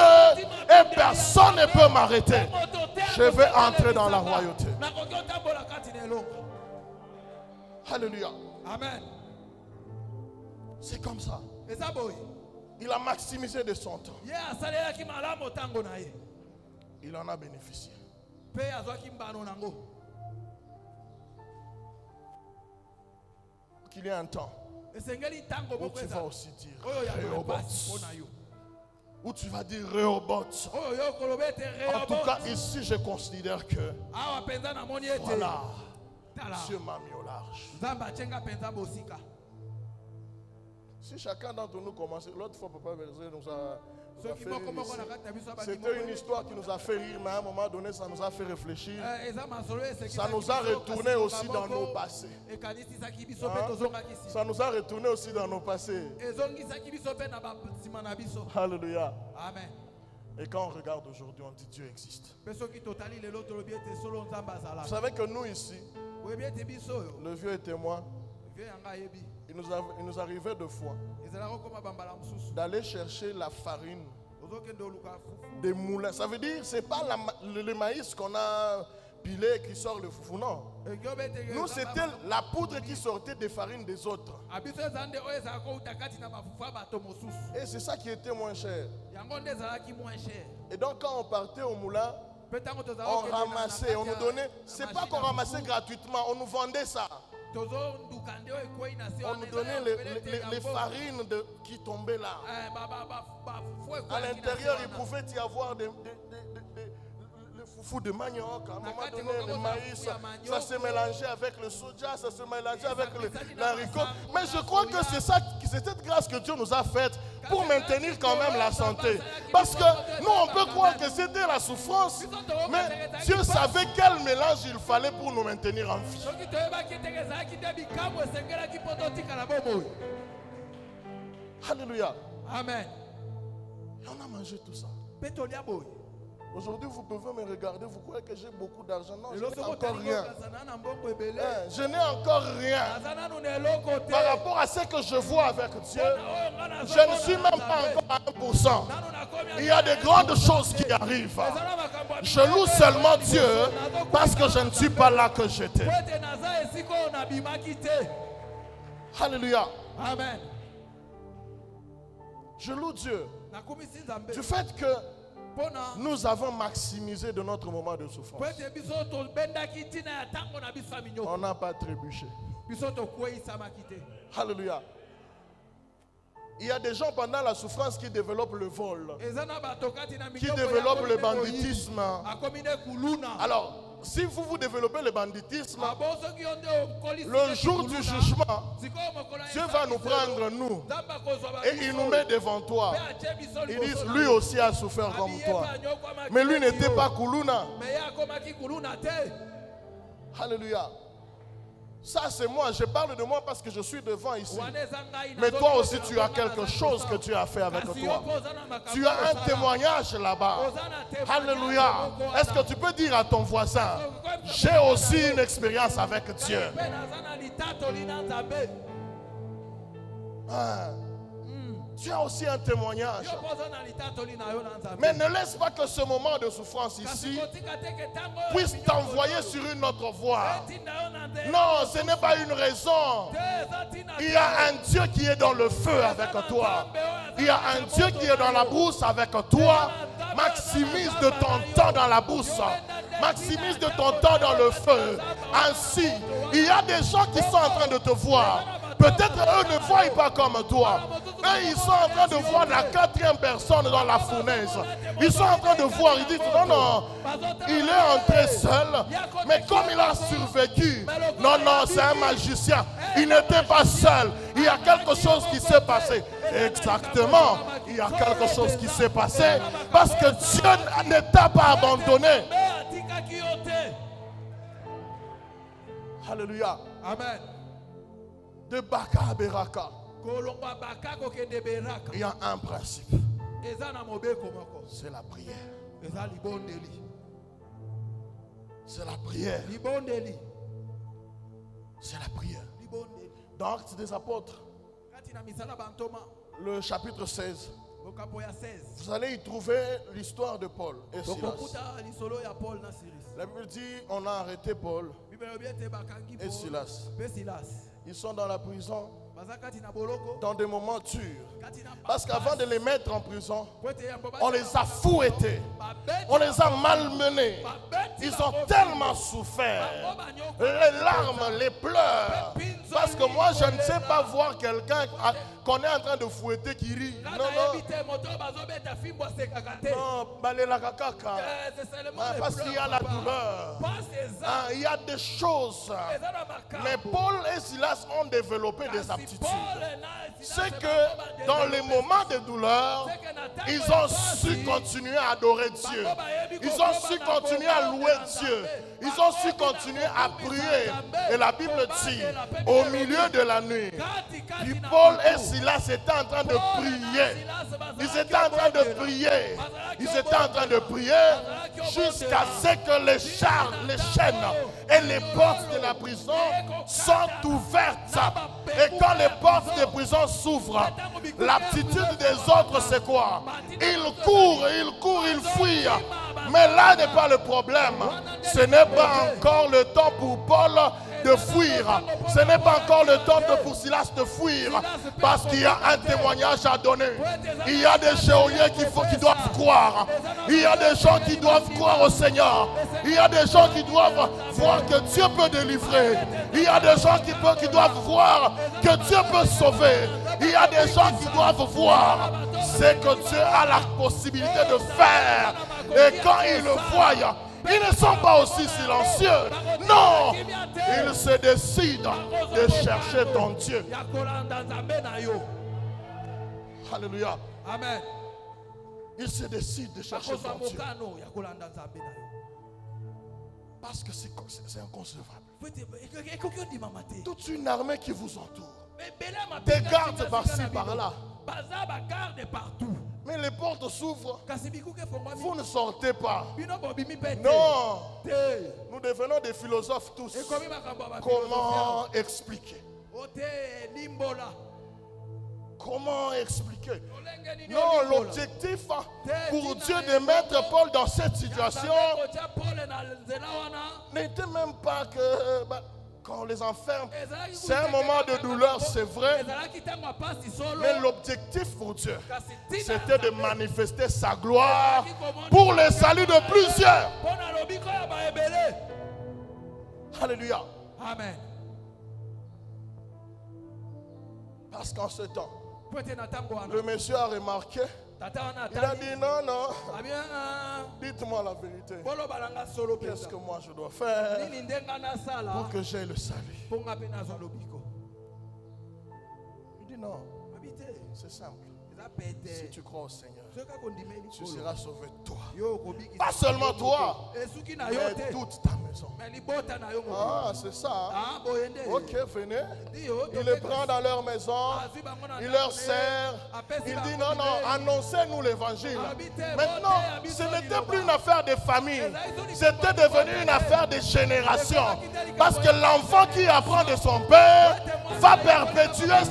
et personne ne peut m'arrêter. Je vais entrer dans la royauté. Alléluia. Amen. C'est comme ça. Il a maximisé de son temps. Il en a bénéficié. Qu'il y ait un temps où tu vas aussi dire Rehoboth. Où tu vas dire Rehoboth. En tout cas, ici, je considère que voilà, Dieu m'a mis au large. Si chacun d'entre nous commençait, l'autre fois, Papa Berger nous a fait rire. C'était une histoire qui nous a fait rire, mais à un moment donné, ça nous a fait réfléchir. Ça nous a retourné aussi dans nos passés. Ça nous a retourné aussi dans nos passés. Alléluia. Amen. Et quand on regarde aujourd'hui, on dit Dieu existe. Vous savez que nous ici, le vieux est témoin, il nous arrivait deux fois d'aller chercher la farine des moulins. Ça veut dire, ce n'est pas le maïs qu'on a pilé qui sort le foufou, non. Nous, c'était la poudre qui sortait des farines des autres. Et c'est ça qui était moins cher. Et donc, quand on partait au moulin, on ramassait, on nous donnait. C'est pas qu'on ramassait gratuitement, on nous vendait ça. On nous donnait les farines qui tombaient là. À l'intérieur, il pouvait y avoir des foufou de manioc. À un moment donné, le maïs, ça se mélangeait avec le soja, ça se mélangeait avec l'haricot. Mais je crois que c'est cette grâce que Dieu nous a faite pour maintenir quand même la santé. Parce que nous, on peut croire que c'était la souffrance, mais Dieu savait quel mélange il fallait pour nous maintenir en vie. Alléluia. Amen. Et on a mangé tout ça. Aujourd'hui, vous pouvez me regarder, vous croyez que j'ai beaucoup d'argent. Non, je n'ai encore rien. Je n'ai encore rien. Par rapport à ce que je vois avec Dieu, je ne suis même pas encore à 1%. Il y a de grandes choses qui arrivent. Je loue seulement Dieu parce que je ne suis pas là que j'étais. Alléluia. Amen. Je loue Dieu du fait que nous avons maximisé de notre moment de souffrance. On n'a pas trébuché. Alléluia. Il y a des gens pendant la souffrance qui développent le vol, qui développent le banditisme. Alors, si vous développez le banditisme, le jour du jugement, Dieu va nous prendre, nous, et il nous met devant toi. Il dit, lui aussi a souffert comme toi. Mais lui n'était pas Kuluna. Alléluia. Ça c'est moi, je parle de moi parce que je suis devant ici. Mais toi aussi tu as quelque chose que tu as fait avec toi. Tu as un témoignage là-bas. Alléluia. Est-ce que tu peux dire à ton voisin, j'ai aussi une expérience avec Dieu. Tu as aussi un témoignage. Mais ne laisse pas que ce moment de souffrance ici puisse t'envoyer sur une autre voie. Non, ce n'est pas une raison. Il y a un Dieu qui est dans le feu avec toi. Il y a un Dieu qui est dans la brousse avec toi. Maximise de ton temps dans la brousse. Maximise de ton temps dans le feu. Ainsi, il y a des gens qui sont en train de te voir. Peut-être eux ne voient pas comme toi. Mais ils sont en train de voir la quatrième personne dans la fournaise. Ils sont en train de voir, ils disent non, non, il est entré seul. Mais comme il a survécu, non, non, c'est un magicien. Il n'était pas seul. Il y a quelque chose qui s'est passé. Exactement, il y a quelque chose qui s'est passé. Parce que Dieu ne t'a pas abandonné. Alléluia. Amen. De Baka à Beraka, il y a un principe. C'est la prière. C'est la prière. C'est la prière. Dans Actes des Apôtres, le chapitre 16, vous allez y trouver l'histoire de Paul et Silas. La Bible dit on a arrêté Paul et Silas. Ils sont dans la prison dans des moments durs. Parce qu'avant de les mettre en prison, on les a fouettés. On les a malmenés. Ils ont tellement souffert. Les larmes, les pleurs. Parce que moi, je ne sais pas voir quelqu'un qu'on est en train de fouetter qui rit. Non, non. Non, balela kakaka. Parce qu'il y a la douleur. Il y a des choses. Mais Paul et Silas ont développé des apôtres. attitude. C'est que dans les moments de douleur, ils ont su continuer à adorer Dieu. Ils ont su continuer à louer Dieu. Ils ont su continuer à prier. Et la Bible dit, au milieu de la nuit, puis Paul et Silas étaient en train de prier. Ils étaient en train de prier. Ils étaient en train de prier jusqu'à ce que les chaînes et les portes de la prison sont ouvertes. Et quand les portes de prison s'ouvrent, l'aptitude des autres c'est quoi? Ils courent, ils fuient. Mais là n'est pas le problème. Ce n'est pas encore le temps pour Paul de fuir. Ce n'est pas encore le temps pour Silas de fuir. Parce qu'il y a un témoignage à donner. Il y a des geôliers qui doivent croire. Il y a des gens qui doivent croire au Seigneur. Il y a des gens qui doivent voir que Dieu peut délivrer. Il y a des gens qui doivent voir que Dieu peut sauver. Il y a des gens qui doivent voir ce que Dieu a la possibilité de faire. Et quand ils le voient, ils ne sont pas aussi silencieux. Non, ils se décident de chercher ton Dieu. Alléluia. Amen. Ils se décident de chercher ton Dieu. Parce que c'est inconcevable. Toute une armée qui vous entoure. Des gardes par-ci, par-là. Mais les portes s'ouvrent. Vous ne sortez pas. Non. Nous devenons des philosophes tous. Comment expliquer? Comment expliquer? Non, l'objectif pour Dieu de mettre Paul dans cette situation n'était même pas que... quand on les enferme, c'est un moment de douleur, c'est vrai. Mais l'objectif pour Dieu, c'était de manifester sa gloire pour le salut de plusieurs. Alléluia. Amen. Parce qu'en ce temps, le monsieur a remarqué, il a dit non, non, dites-moi la vérité. Qu'est-ce que moi je dois faire pour que j'aie le salut? Il dit non, c'est simple. Si tu crois au Seigneur, tu seras sauvé toi. Pas seulement toi, mais toute ta maison. Ah, c'est ça. Hein? Ok, venez. Il les prend dans leur maison. Il leur sert. Il dit non, non, annoncez-nous l'évangile. Maintenant, ce n'était plus une affaire de famille. C'était devenu une affaire de génération. Parce que l'enfant qui apprend de son père va perpétuer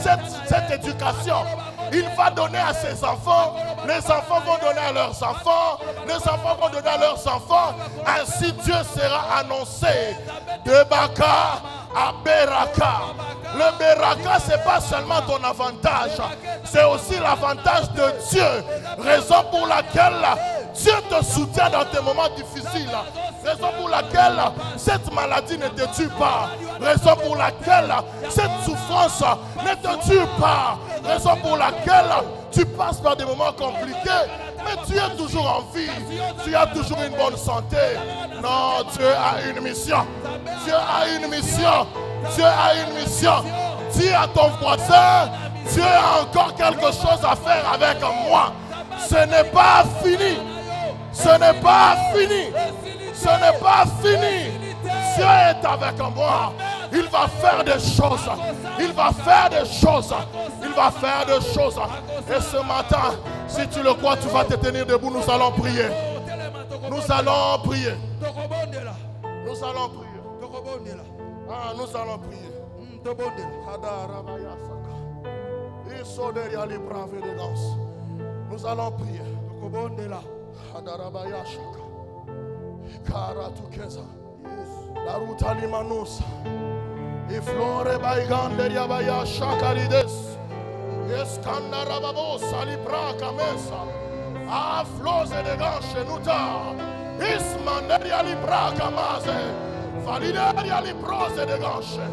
cette éducation. Il va donner à ses enfants, les enfants vont donner à leurs enfants, les enfants vont donner à leurs enfants. Ainsi Dieu sera annoncé de Baka à Beraka. Le Beraka, ce n'est pas seulement ton avantage, c'est aussi l'avantage de Dieu. Raison pour laquelle Dieu te soutient dans tes moments difficiles. Raison pour laquelle cette maladie ne te tue pas. Raison pour laquelle cette souffrance ne te tue pas. Raison pour laquelle tu passes par des moments compliqués, mais tu es toujours en vie. Tu as toujours une bonne santé. Non, Dieu a une mission. Dieu a une mission. Dieu a une mission. Dis à ton voisin, Dieu a encore quelque chose à faire avec moi. Ce n'est pas fini. Ce n'est pas fini. Ce n'est pas fini. Dieu est avec moi. Il va faire des choses. Il va faire des choses. Il va faire des choses. Et ce matin, si tu le crois, tu vas te tenir debout. Nous allons prier. Nous allons prier. Nous allons prier. Ah, nous allons prier. Nous allons prier. La ruta limanusa. E flore baiganderia baya shakarides. Escandara babosa libraka mesa. A flose de ganche nuta. Ismanderia libraka maze. Valideria liprose de ganche.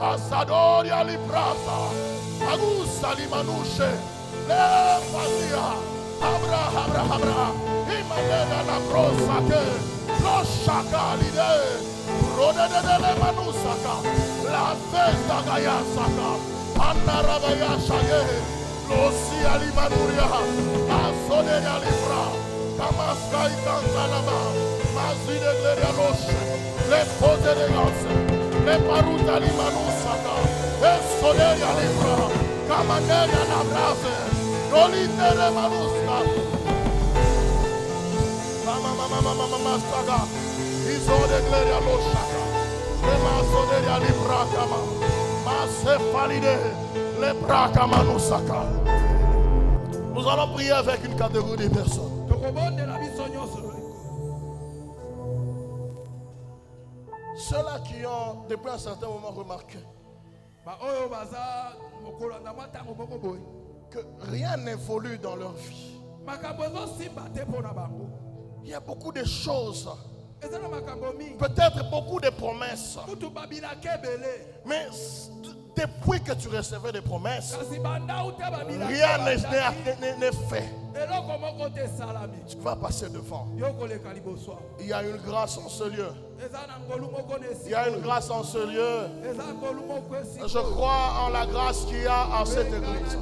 Asadoria librasa. Agusa limanushe. Le fazia. Abra. Imanera la brosa que. Roshaka lide. Rode de le manusaka. La festa gaya saka. Anarabaya Shage, Losi Alimanuria, Asode Alibra, Kamaskai Kantalaba, Mazide Glerianoshe, les Pote de Ganse, les Paruta Limanusaka, Esode Alibra, Kamaneria Nabrase, Nolitere Manuska, Mama Saga, Isode Glerianosaka, Lemasode Alibra Kama. Nous allons prier avec une catégorie de personnes. Ceux-là qui ont depuis un certain moment remarqué que rien n'évolue dans leur vie. Il y a beaucoup de choses. Peut-être beaucoup de promesses. Mais depuis que tu recevais des promesses, rien n'est fait. Tu vas passer devant. Il y a une grâce en ce lieu. Il y a une grâce en ce lieu. Je crois en la grâce qu'il y a en cette église.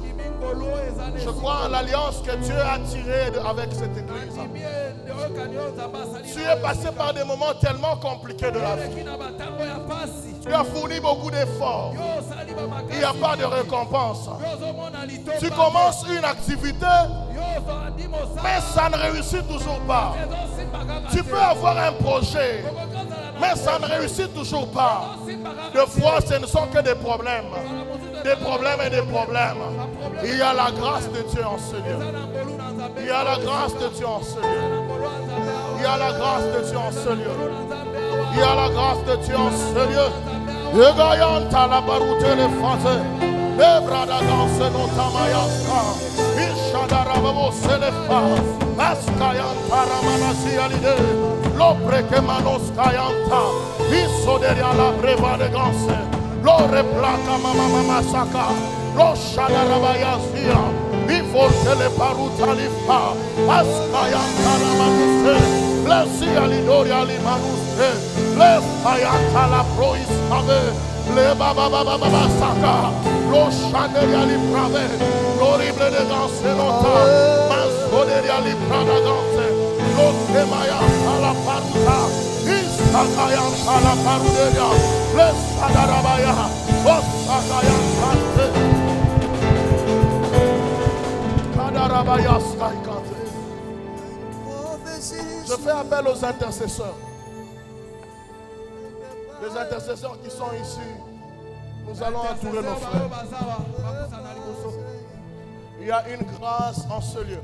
Je crois en l'alliance que Dieu a tirée avec cette église. Tu es passé par des moments tellement compliqués de la vie. Tu as fourni beaucoup d'efforts. Il n'y a pas de récompense. Tu commences une activité, mais ça ne réussit toujours pas. Tu peux avoir un projet, mais ça ne réussit toujours pas. Des fois, ce ne sont que des problèmes. Des problèmes et des problèmes. Il y a la grâce de Dieu en ce lieu. Il y a la grâce de Dieu en ce lieu. Il y a la grâce de Dieu en ce lieu. Il y a la grâce de Dieu en ce lieu. Le gaillon à la baroute les français. Les bras d'agance notamayaska. Ishadaravamo selefa. Askayan taramanasi alide. L'opre que manoskayanta. Isoderia la breva de ganse. L'ore placa mama masaka. L'oshadarabayasira. Il faut que les parouta lifa. Askayan taramanuse. Les alidoria limanuse. Les fayanta la proisave. Les baba saka. L'oshaderia liprave. L'horrible de ganse nota. Masoderia liprada ganse. L'okemaya a la parouta. Isakayan a la parouderia. Les sadarabaya. Osakayan kante. Kadarabaya sky kante. Je fais appel aux intercesseurs. Les intercesseurs qui sont ici, nous allons entourer nos frères. Il y a une grâce en ce lieu.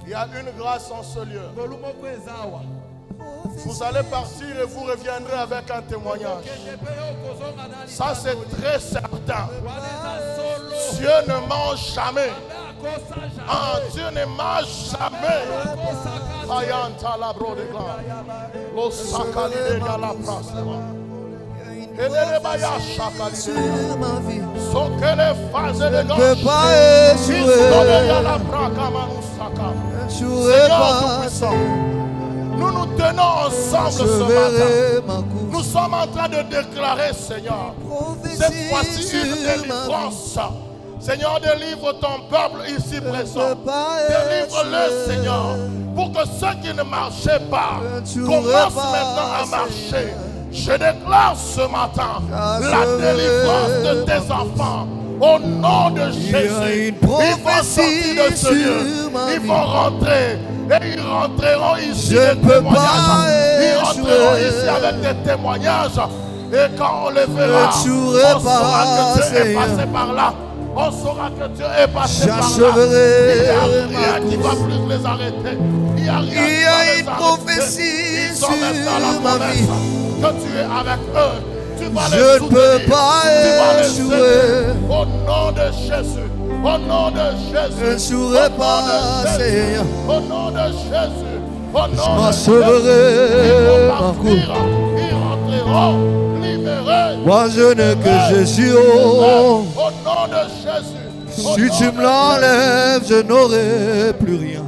Il y a une grâce en ce lieu. Vous allez partir et vous reviendrez avec un témoignage. Ça, c'est très certain. Dieu ne ment jamais. Ah, Dieu ne ment jamais. Ayanta la brodega. Lo sakalide ya la prasema. Ederebaya shakalide. Sokele faze de gauche. Istodeya la braka manusaka. Seigneur tout-puissant, nous nous tenons ensemble ce matin. Nous sommes en train de déclarer, Seigneur, cette fois-ci une délivrance. Seigneur, délivre ton peuple ici présent. Délivre-le, Seigneur, pour que ceux qui ne marchaient pas commencent maintenant à marcher. Je déclare ce matin la délivrance de tes enfants. Au nom de Jésus, ils vont sortir de ce lieu. Ils vont rentrer. Et ils rentreront ici des témoignages. Ils rentreront ici avec des témoignages. Et quand on les verra, on saura que Dieu est passé par là. On saura que Dieu est passé par là. Il n'y a rien qui va plus les arrêter. Il n'y a rien qui va les arrêter. Ils sont même dans la promesse que tu es avec eux. Tu vas les soutenir. Tu vas les aider. Au nom de Jésus. Au nom de Jésus. Je ne jouerai pas, Seigneur. Au nom de Jésus. Au nom Je m'en de sauverai, Jésus. ma coupe. Ils rentreront libérés. Moi je n'ai que Jésus. Au nom de Jésus. Si tu me l'enlèves, je n'aurai plus rien.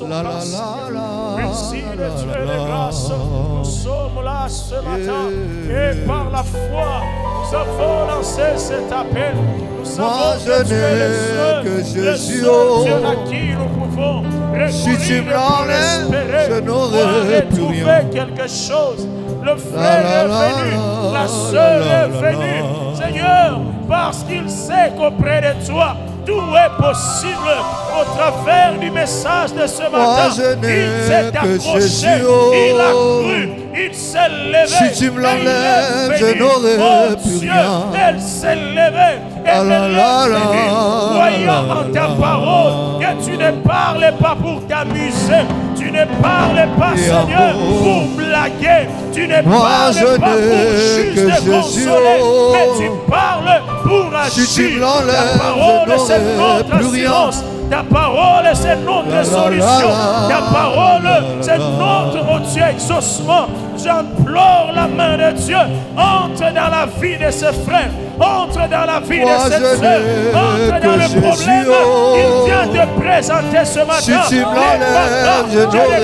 La la la la. Merci de Dieu de grâce. Nous sommes là ce matin et par la foi, nous avons lancé cet appel. Nous savons que tu es le seul Dieu à qui nous pouvons recourir pour espérer, pour retrouver quelque chose. Le frère est venu, la sœur est venue, Seigneur, parce qu'il sait qu'auprès de toi, tout est possible. Au travers du message de ce matin, il s'est accroché, il a cru, il s'est levé. Si tu me l'enlèves, je n'aurai plus rien. Elle s'est levée et elle est venue, voyant en ta parole que tu ne parlais pas pour t'amuser. Tu ne parles pas, Seigneur, pour blaguer. Tu ne parles pas pour juste consoler, mais tu parles pour agir. Si tu me l'enlèves, ta parole, c'est notre assurance. Ta parole, c'est notre solution. Ta parole, c'est notre, oh Dieu, exaucement. J'implore la main de Dieu. Entre dans la vie de ce frère. Entre dans la vie de cette sœur. Entre dans le problème qu'il vient de présenter ce matin. Si tu me l'enlèves, je n'aurai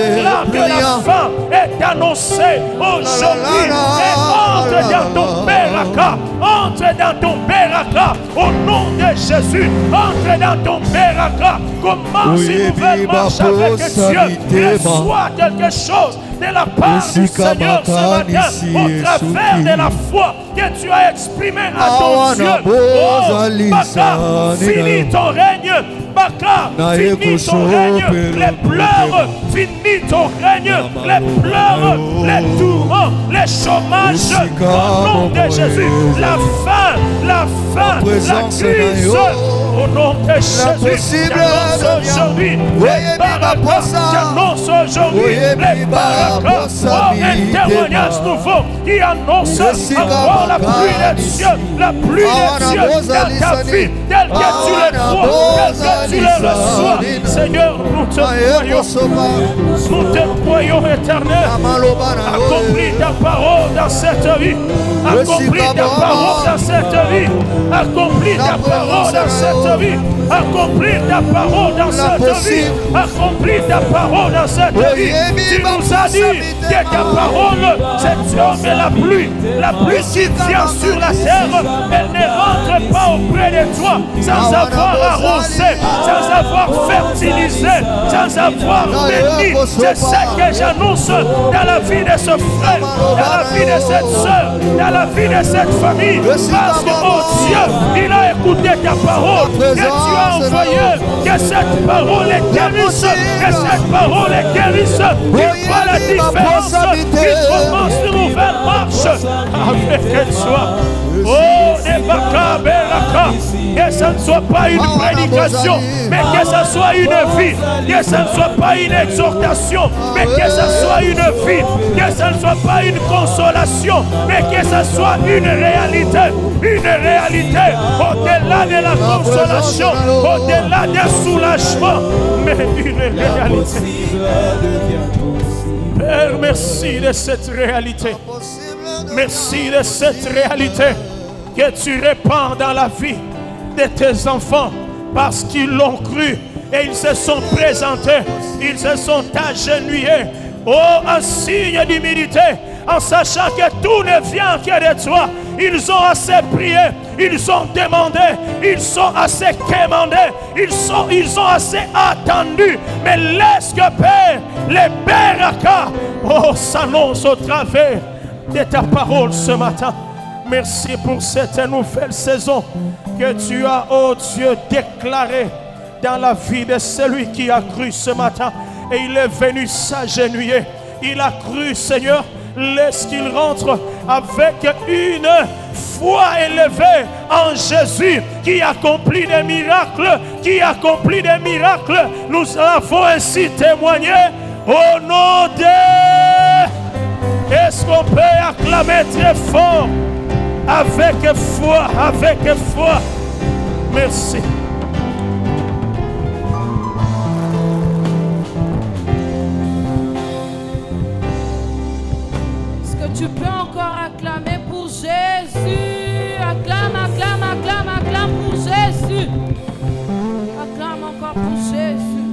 plus rien. La fin est annoncée aujourd'hui. Et entre dans ton Beraka. Entre dans ton Beraka. Au nom de Jésus. Entre dans ton Beraka. Commence une nouvelle marche avec Dieu. Reçois quelque chose de la part du Seigneur ce matin. Au travers de la foi que tu as exprimée à ton Dieu. Oh, Baka, finis ton règne. Baka, finis ton règne. Les pleurs, finis ton règne. Les pleurs, les tourments, les chômages. Au nom de Jésus. La faim, la crise. Au nom de Jésus. J'annonce aujourd'hui les barakas. J'annonce aujourd'hui les barakas. Oh, un témoignage nouveau qui annonce encore la pluie de Dieu. La pluie de Dieu dans ta vie. Tel que tu le crois, tel que tu le reçois. Seigneur, nous te croyons. Nous te croyons, éternel. Accomplis ta parole dans cette vie. Accomplis ta parole dans cette vie. Accomplis ta parole dans cette vie. Accomplis ta parole dans cette vie. Accomplis ta parole dans cette vie. Tu nous as dit que ta parole, c'est comme la pluie. La pluie qui vient sur la terre, elle ne rentre pas auprès de toi sans avoir arrosé, sans avoir fertilisé, sans avoir béni. C'est ce que j'annonce dans la vie de ce frère, dans la vie de cette soeur, dans la vie de cette famille. Parce que, oh Dieu, il a écouté ta parole, que tu as envoyé, que cette parole est guérisse, que cette parole est guérisse. Il voit la différence, il commence une nouvelle marche avec toi. Oh, Nebaka, Beraka, que ce ne soit pas une prédication, mais que ce soit une vie, que ce ne soit pas une exhortation, mais que ce soit une vie, que ce ne soit pas une consolation, mais que ce soit une réalité, au-delà de la consolation, au-delà des soulagements, mais une réalité. Père, merci de cette réalité. Merci de cette réalité que tu répands dans la vie de tes enfants parce qu'ils l'ont cru et ils se sont présentés, ils se sont agenouillés. Oh, un signe d'humilité en sachant que tout ne vient que de toi. Ils ont assez prié, ils ont demandé, ils sont assez quémandés, ils ont assez attendu. Mais laisse que Père, les Beraka, oh, s'annonce au travers de ta parole ce matin. Merci pour cette nouvelle saison que tu as, oh Dieu, déclarée dans la vie de celui qui a cru ce matin. Et il est venu s'agenouiller. Il a cru, Seigneur. Laisse qu'il rentre avec une foi élevée en Jésus qui accomplit des miracles, Nous avons ainsi témoigné au nom de... Est-ce qu'on peut acclamer très fort? Avec foi, Merci. Est-ce que tu peux encore acclamer pour Jésus? Acclame pour Jésus. Acclame encore pour Jésus.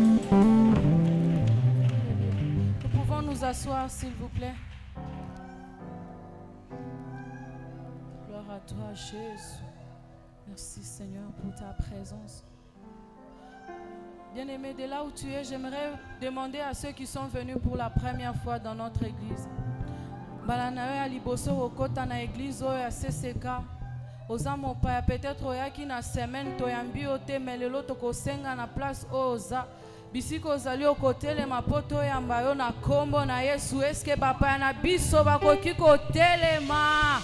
Nous nous asseoir, s'il vous plaît. Gloire à toi, Jésus. Merci, Seigneur, pour ta présence. Bien-aimé, de là où tu es, j'aimerais demander à ceux qui sont venus pour la première fois dans notre église. Balanawe aliboso okota na église oya CCK. Oza mopaya peut-être oyaki na semaine toyambi ote melelo tokosenga na place oza. Bisiko ozali okotelema poto oyamba yo na kombo na Yesu. Eske bapaya na biso bakoki kotelema?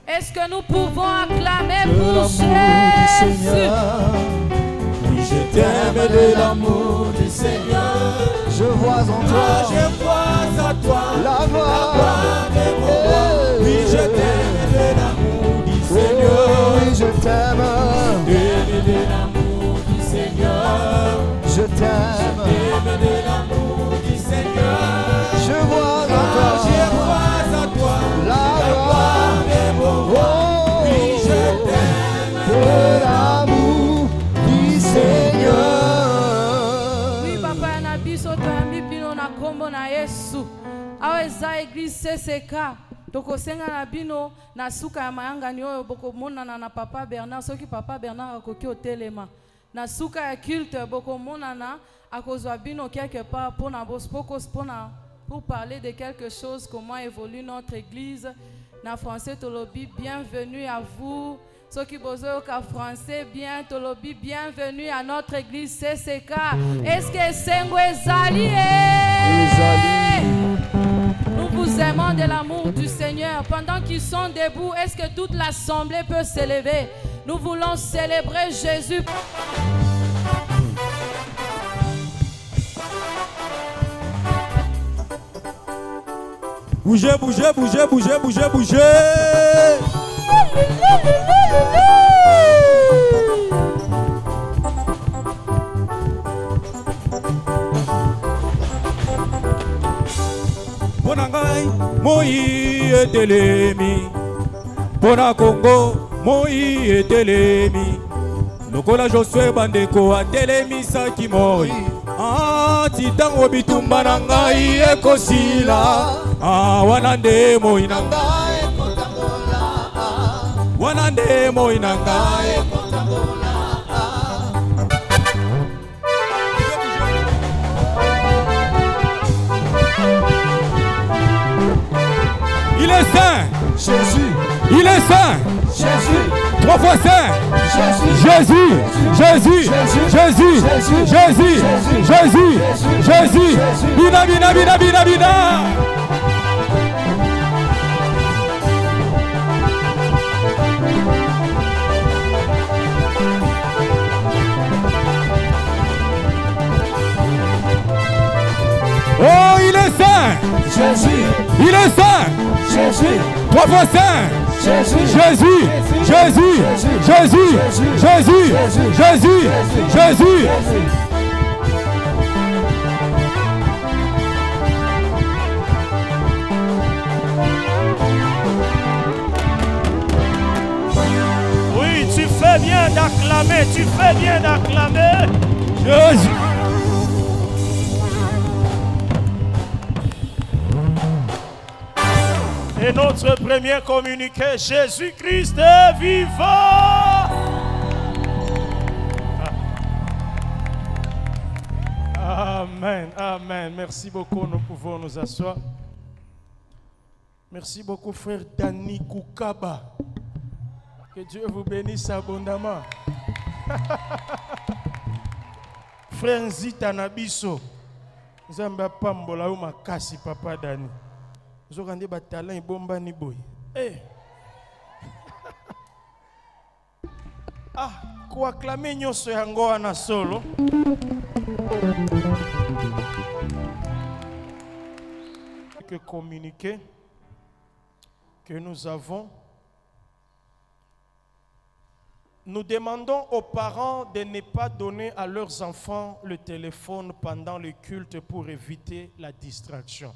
Est-ce que nous pouvons acclamer pour Jésus? Oui, je t'aime de l'amour du Seigneur. Je vois en toi, Je vois en toi la voix de mon roi. Oui, je t'aime de l'amour du Seigneur. Oui, je t'aime De l'amour du Seigneur. Je t'aime De l'amour du Seigneur. Je vois en toi, Je vois en toi la voix de mon roi. Oui, je t'aime de l'amour du Seigneur. Oui, papa na biso toyambi bino na kombo na Yesu. Awa eza église CCK. Tokosenga na bino na suka ya mayangani oyo bokomonana na papa Bernard. Soki papa Bernard akoki otelema. Na suka ya culte bokomonana akozwa bino quelque part pour parler de quelque chose, comment évolue notre église. Na français tolobi, bienvenue à vous. Ceux qui bozo ka français, bien tolobi, bienvenue à notre église CCK. Est-ce que Sengo ezali? Nous vous aimons de l'amour du Seigneur. Pendant qu'ils sont debout, est-ce que toute l'assemblée peut s'élever? Nous voulons célébrer Jésus. Bougez, bougez, bougez, bougez, bougez, bougez. Bonangai, moi etelemi. Bona Congo, moi etelemi. Lokola Josué bandeko atelemi saki moi. Ah, titango bitumba na ngai ekosila. Ah, wanande moi na ngai kotambola. Wanande moi na ngai kotambola. Il est saint. Jésus. Il est saint. Jésus. 3 fois saint. Jésus. Jésus. Jésus. Jésus. Jésus. Jésus. Bina, bina, bina, bina, bina. Oh, il est saint. Jésus. Il est saint. Jésus. 3 fois saint. Jésus. Jésus. Jésus. Jésus. Jésus. Jésus. Jésus. Oui, tu fais bien d'acclamer, tu fais bien d'acclamer. Jésus. Et notre premier communiqué, Jésus-Christ est vivant. Amen, amen. Merci beaucoup, nous pouvons nous asseoir. Merci beaucoup, frère Dani Koukaba. Que Dieu vous bénisse abondamment. Frère Nzita Nabiso, Zamba Pambola ou Makasi, papa Dani. Nous avons des talents et bomba ni boy. Ah, quoi clamer nyoso yango ana solo. Que communiquer que nous avons. Nous demandons aux parents de ne pas donner à leurs enfants le téléphone pendant le culte pour éviter la distraction.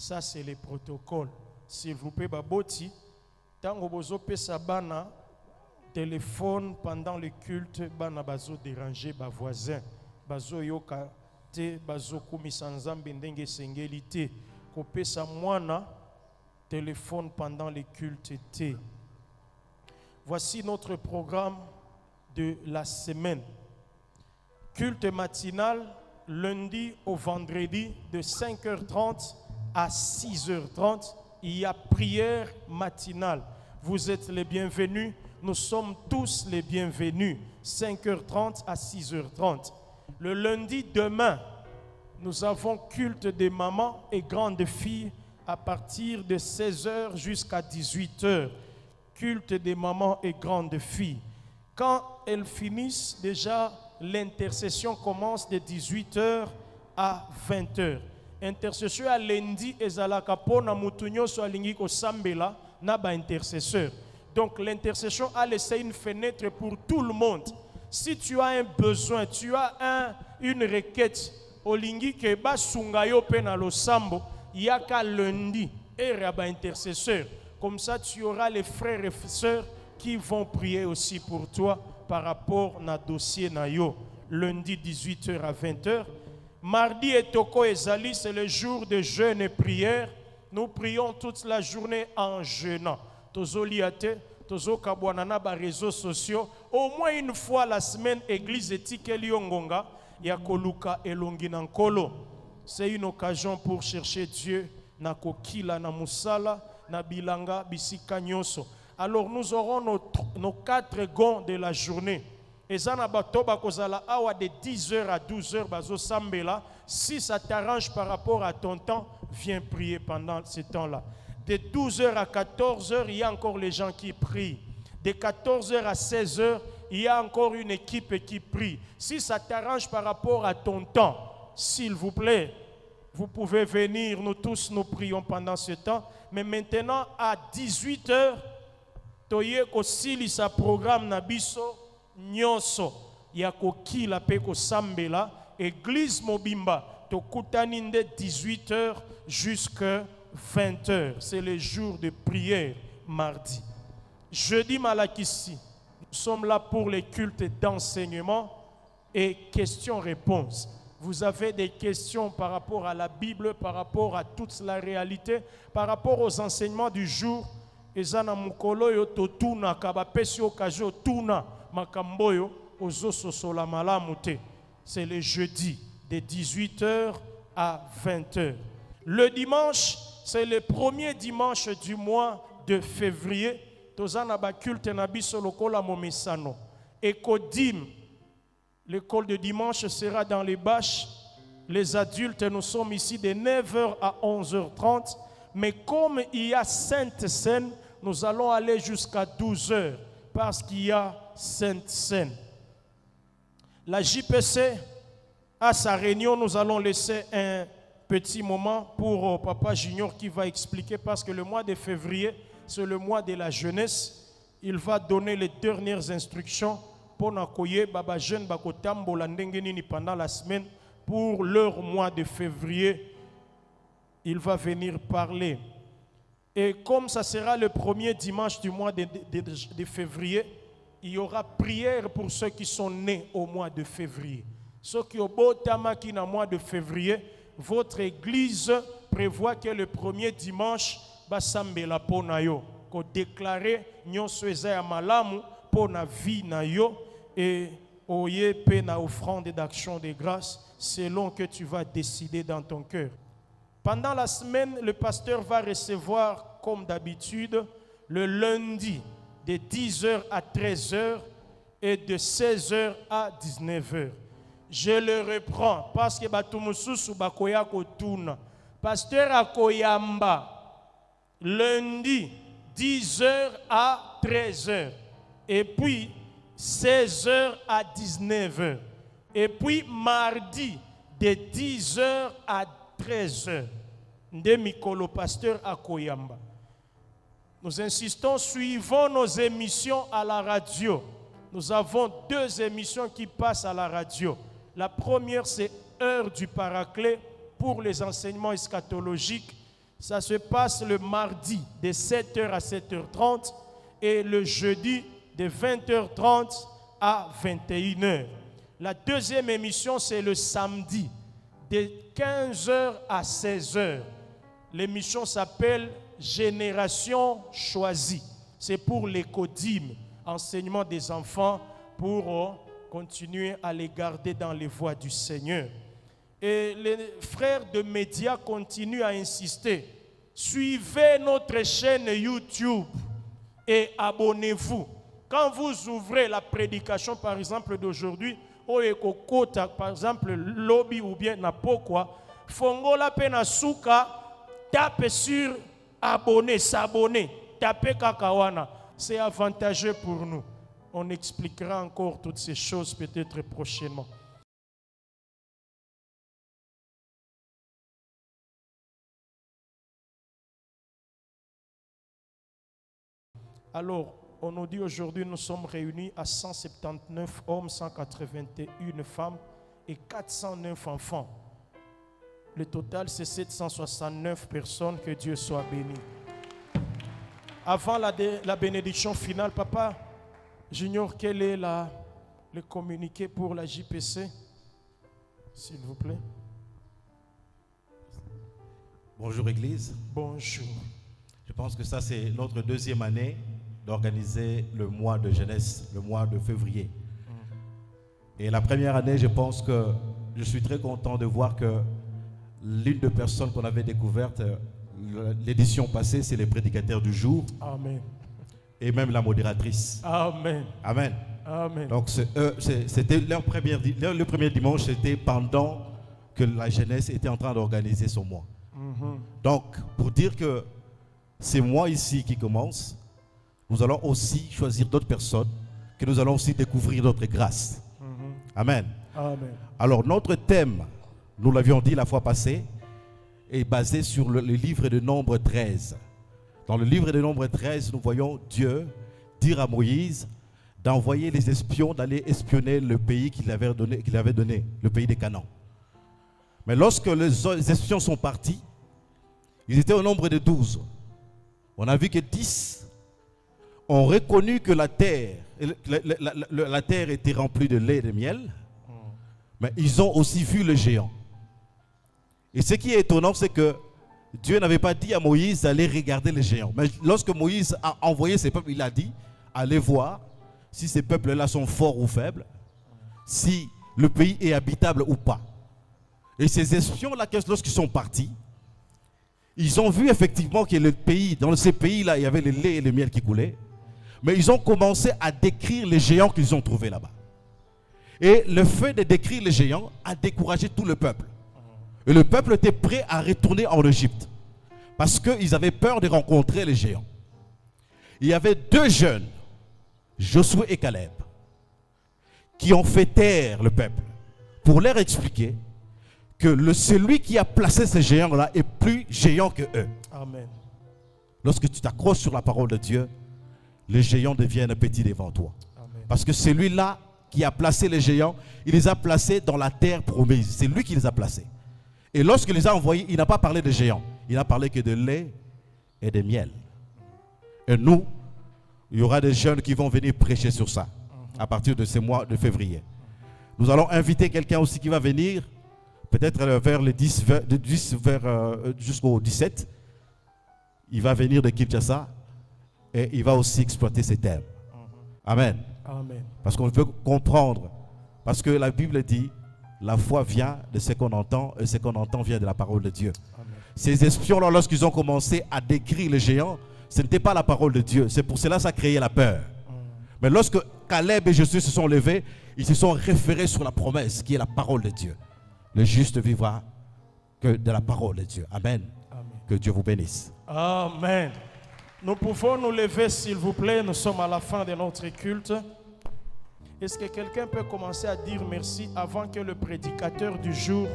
Ça, c'est le protocole. S'il vous plaît, baboti, tango bozo pesa bana téléphone pendant le culte, bana bazo déranger ba voisin, bazo yoka te bazokumisa nzambe ndenge esengeli te kopesa mwana téléphone pendant les cultes te. Voici notre programme de la semaine. Culte matinal lundi au vendredi de 5h30 à 6h30. Il y a prière matinale. Vous êtes les bienvenus. Nous sommes tous les bienvenus. 5h30 à 6h30. Le lundi demain, nous avons culte des mamans et grandes filles à partir de 16h jusqu'à 18h. Culte des mamans et grandes filles. Quand elles finissent, déjà, l'intercession commence de 18h à 20h. Intercession à lundi ezalaka pona mutu nyonso alingi ko sambela na ba intercesseur. Donc l'intercession a laissé une fenêtre pour tout le monde. Si tu as un besoin, tu as une requête, olingi ke ba sunga yo pe na lo sambo, yaka lundi et ba intercesseur. Comme ça tu auras les frères et sœurs qui vont prier aussi pour toi par rapport à dossier na yo. Lundi 18h à 20h. Mardi et Toko et Zali, c'est le jour de jeûne et prière. Nous prions toute la journée en jeûnant. Tozo liate, tozo kabwanana ba réseaux sociaux. Au moins une fois la semaine, église éthique Liongonga, yakoluka elongi nankolo. C'est une occasion pour chercher Dieu na kokila na musala na bilanga bisika nyonso. Alors nous aurons nos 4 gonds de la journée. Et ça n'a pas de 10h à 12h bazo sambela. Si ça t'arrange par rapport à ton temps, viens prier pendant ce temps-là. De 12h à 14h, il y a encore les gens qui prient. De 14h à 16h, il y a encore une équipe qui prie. Si ça t'arrange par rapport à ton temps, s'il vous plaît, vous pouvez venir. Nous tous, nous prions pendant ce temps. Mais maintenant, à 18h, toye ko sili sa programme na biso nyonso ya ko kila pe ko sambela église mobimba to kutani de 18h jusqu'à 20h. C'est le jour de prière mardi. Jeudi malakisi, nous sommes là pour les cultes d'enseignement et questions-réponses. Vous avez des questions par rapport à la Bible, par rapport à toute la réalité, par rapport aux enseignements du jour. Ezana mukolo yo totuna kabapesi okajo tuna makamboyo ozososola malamu te. C'est le jeudi de 18h à 20h. Le dimanche, c'est le premier dimanche du mois de février. Tozana ba culte na biso lokola momesano. Ekodim, l'école de dimanche sera dans les bâches. Les adultes, nous sommes ici de 9h à 11h30. Mais comme il y a Sainte Seine, nous allons aller jusqu'à 12h parce qu'il y a Sainte Seine. La JPC, à sa réunion, nous allons laisser un petit moment pour Papa Junior qui va expliquer parce que le mois de février, c'est le mois de la jeunesse. Il va donner les dernières instructions pour n'akoye baba jeune bakotambo la ndengenini pendant la semaine pour leur mois de février. Il va venir parler. Et comme ça sera le premier dimanche du mois de février, il y aura prière pour ceux qui sont nés au mois de février. Ceux qui ont beau tamaki dans le mois de février, votre église prévoit que le premier dimanche, basambela pona yo, ko déclarer nyonso eza ya malamu pona vie na yo et oye pe na offrande d'action de grâce selon que tu vas décider dans ton cœur. Pendant la semaine, le pasteur va recevoir, comme d'habitude, le lundi de 10h à 13h et de 16h à 19h. Je le reprends parce que Batumususu Bakoya Kotuna. Pasteur Akoyamba, lundi 10h à 13h et puis 16h à 19h. Et puis mardi de 10h à 13h. Ndemikolo pasteur Akoyamba. Nous insistons, suivons nos émissions à la radio. Nous avons 2 émissions qui passent à la radio. La première, c'est Heure du Paraclet pour les enseignements eschatologiques. Ça se passe le mardi de 7h à 7h30 et le jeudi de 20h30 à 21h. La deuxième émission, c'est le samedi de 15h à 16h. L'émission s'appelle Génération choisie. C'est pour l'écodime, enseignement des enfants pour continuer à les garder dans les voies du Seigneur. Et les frères de médias continuent à insister. Suivez notre chaîne YouTube et abonnez-vous. Quand vous ouvrez la prédication, par exemple, d'aujourd'hui, par exemple, lobby ou bien napokwa, fongola pena souka, tape sur abonner, s'abonner, tape kakawana. C'est avantageux pour nous. On expliquera encore toutes ces choses peut-être prochainement. Alors, on nous dit aujourd'hui, nous sommes réunis à 179 hommes, 181 femmes et 409 enfants. Le total, c'est 769 personnes. Que Dieu soit béni. Avant la bénédiction finale, papa, j'ignore quel est le communiqué pour la JPC, s'il vous plaît. Bonjour Église. Bonjour. Je pense que ça c'est notre deuxième année d'organiser le mois de jeunesse, le mois de février. Et la première année, je pense que je suis très content de voir que l'une des personnes qu'on avait découverte l'édition passée, c'est les prédicateurs du jour. Amen. Et même la modératrice. Amen. Amen. Amen. Donc c'était le premier dimanche, c'était pendant que la jeunesse était en train d'organiser son mois. Donc, pour dire que c'est moi ici qui commence, nous allons aussi choisir d'autres personnes, que nous allons aussi découvrir d'autres grâces. Amen. Amen. Alors, notre thème, nous l'avions dit la fois passée, est basé sur le livre de Nombre 13. Dans le livre de Nombre 13, nous voyons Dieu dire à Moïse d'envoyer les espions, d'aller espionner le pays qu'il avait donné, le pays des Canaan. Mais lorsque les espions sont partis, ils étaient au nombre de 12. On a vu que 10 ont reconnu que la terre était remplie de lait et de miel, mais ils ont aussi vu le géant. Et ce qui est étonnant, c'est que Dieu n'avait pas dit à Moïse d'aller regarder les géants. Mais lorsque Moïse a envoyé ses peuples, il a dit, allez voir si ces peuples-là sont forts ou faibles, si le pays est habitable ou pas. Et ces espions-là, lorsqu'ils sont partis, ils ont vu effectivement que le pays, dans ces pays-là, il y avait le lait et le miel qui coulaient. Mais ils ont commencé à décrire les géants qu'ils ont trouvés là-bas. Et le fait de décrire les géants a découragé tout le peuple. Et le peuple était prêt à retourner en Égypte. Parce qu'ils avaient peur de rencontrer les géants. Il y avait deux jeunes, Josué et Caleb, qui ont fait taire le peuple pour leur expliquer que celui qui a placé ces géants-là est plus géant que eux. Amen. Lorsque tu t'accroches sur la parole de Dieu, les géants deviennent petits devant toi. Amen. Parce que celui-là qui a placé les géants, il les a placés dans la terre promise. C'est lui qui les a placés. Et lorsqu'il les a envoyés, il n'a pas parlé de géants. Il n'a parlé que de lait et de miel. Et nous, il y aura des jeunes qui vont venir prêcher sur ça à partir de ce mois de février. Nous allons inviter quelqu'un aussi qui va venir, peut-être vers le 10, jusqu'au 17. Il va venir de Kinshasa et il va aussi exploiter ces thèmes. Amen. Amen. Parce qu'on veut comprendre. Parce que la Bible dit, la foi vient de ce qu'on entend et ce qu'on entend vient de la parole de Dieu. Amen. Ces espions-là, lorsqu'ils ont commencé à décrire les géants, ce n'était pas la parole de Dieu. C'est pour cela que ça a créé la peur. Mais lorsque Caleb et Josué se sont levés, ils se sont référés sur la promesse qui est la parole de Dieu. Le juste vivra que de la parole de Dieu. Amen. Amen. Que Dieu vous bénisse. Amen. Nous pouvons nous lever, s'il vous plaît. Nous sommes à la fin de notre culte. Est-ce que quelqu'un peut commencer à dire merci avant que le prédicateur du jour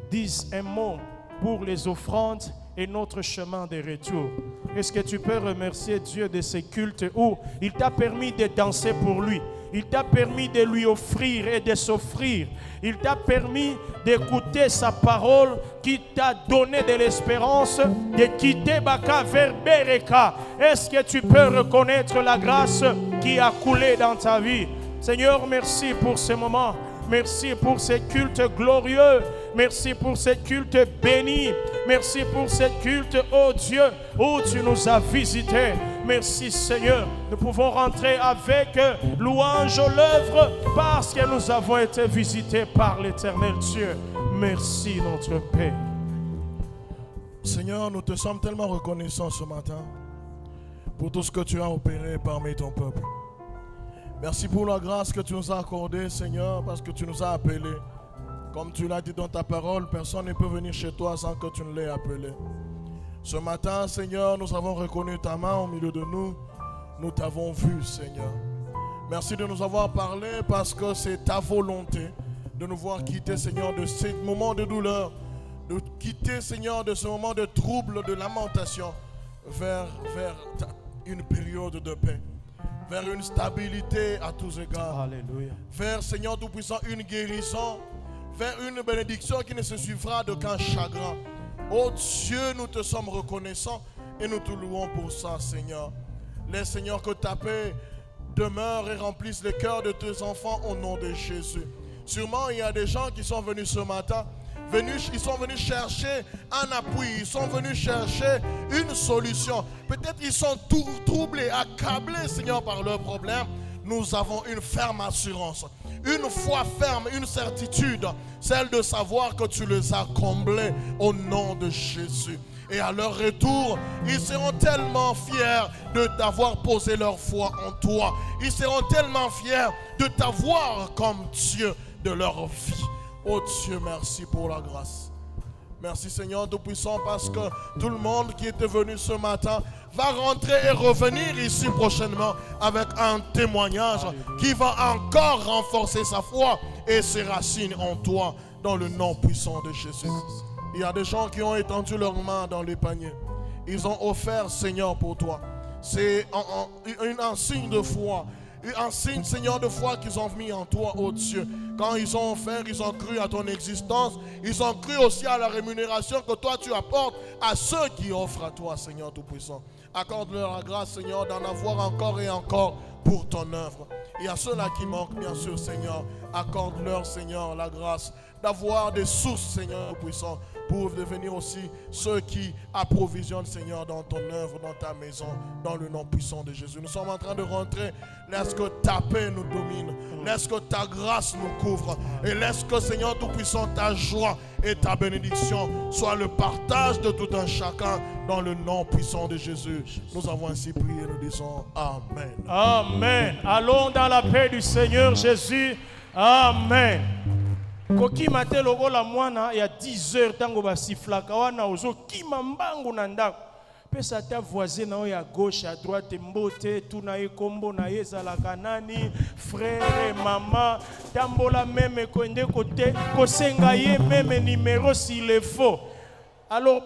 dise un mot pour les offrandes et notre chemin de retour? Est-ce que tu peux remercier Dieu de ce culte où il t'a permis de danser pour lui? Il t'a permis de lui offrir et de s'offrir. Il t'a permis d'écouter sa parole qui t'a donné de l'espérance de quitter Baka vers Bereka. Est-ce que tu peux reconnaître la grâce qui a coulé dans ta vie? Seigneur, merci pour ce moment. Merci pour ce culte glorieux. Merci pour ce culte béni. Merci pour ce culte, oh Dieu, où tu nous as visités. Merci Seigneur. Nous pouvons rentrer avec louange aux lèvres parce que nous avons été visités par l'Éternel Dieu. Merci notre Père. Seigneur, nous te sommes tellement reconnaissants ce matin pour tout ce que tu as opéré parmi ton peuple. Merci pour la grâce que tu nous as accordée, Seigneur, parce que tu nous as appelés. Comme tu l'as dit dans ta parole, personne ne peut venir chez toi sans que tu ne l'aies appelé. Ce matin, Seigneur, nous avons reconnu ta main au milieu de nous. Nous t'avons vu, Seigneur. Merci de nous avoir parlé parce que c'est ta volonté de nous voir quitter, Seigneur, de ces moments de douleur, de quitter, Seigneur, de ce moment de trouble, de lamentation, vers une période de paix, vers une stabilité à tous égards. Alléluia. Vers, Seigneur Tout-Puissant, une guérison, vers une bénédiction qui ne se suivra d'aucun chagrin. Oh Dieu, nous te sommes reconnaissants et nous te louons pour ça, Seigneur. Laisse, Seigneur, que ta paix demeure et remplisse les cœurs de tes enfants au nom de Jésus. Sûrement, il y a des gens qui sont venus ce matin, ils sont venus chercher un appui, ils sont venus chercher une solution. Peut-être ils sont troublés, accablés, Seigneur, par leurs problèmes. Nous avons une ferme assurance, une foi ferme, une certitude, celle de savoir que tu les as comblés au nom de Jésus. Et à leur retour, ils seront tellement fiers de t'avoir posé leur foi en toi. Ils seront tellement fiers de t'avoir comme Dieu de leur vie. Oh Dieu, merci pour la grâce. Merci Seigneur Tout-Puissant, parce que tout le monde qui était venu ce matin va rentrer et revenir ici prochainement avec un témoignage qui va encore renforcer sa foi et ses racines en toi, dans le nom puissant de Jésus. Il y a des gens qui ont étendu leurs mains dans les paniers. Ils ont offert, Seigneur, pour toi. C'est un signe de foi. Un signe, Seigneur, de foi qu'ils ont mis en toi, oh Dieu. Quand ils ont offert, ils ont cru à ton existence. Ils ont cru aussi à la rémunération que toi tu apportes à ceux qui offrent à toi, Seigneur Tout-Puissant. Accorde-leur la grâce, Seigneur, d'en avoir encore et encore pour ton œuvre. Et à ceux-là qui manquent, bien sûr, Seigneur, accorde-leur, Seigneur, la grâce d'avoir des sources, Seigneur Tout-Puissant, pour devenir aussi ceux qui approvisionnent, Seigneur, dans ton œuvre, dans ta maison, dans le nom puissant de Jésus. Nous sommes en train de rentrer. Laisse que ta paix nous domine. Laisse que ta grâce nous couvre. Et laisse que, Seigneur Tout-Puissant, ta joie et ta bénédiction soient le partage de tout un chacun dans le nom puissant de Jésus. Nous avons ainsi prié, nous disons Amen. Amen. Allons dans la paix du Seigneur Jésus. Amen. Koki mate logo la mwana ya 10 heures tango basiflaka wana ozo kima mbangu na ndako. Pesa ta voisin na ya gauche à droite mbote tuna ye kombo na ye zalaka nani frère maman tambola même ko ende côté ko senga ye même numéro s'il est faux. Alors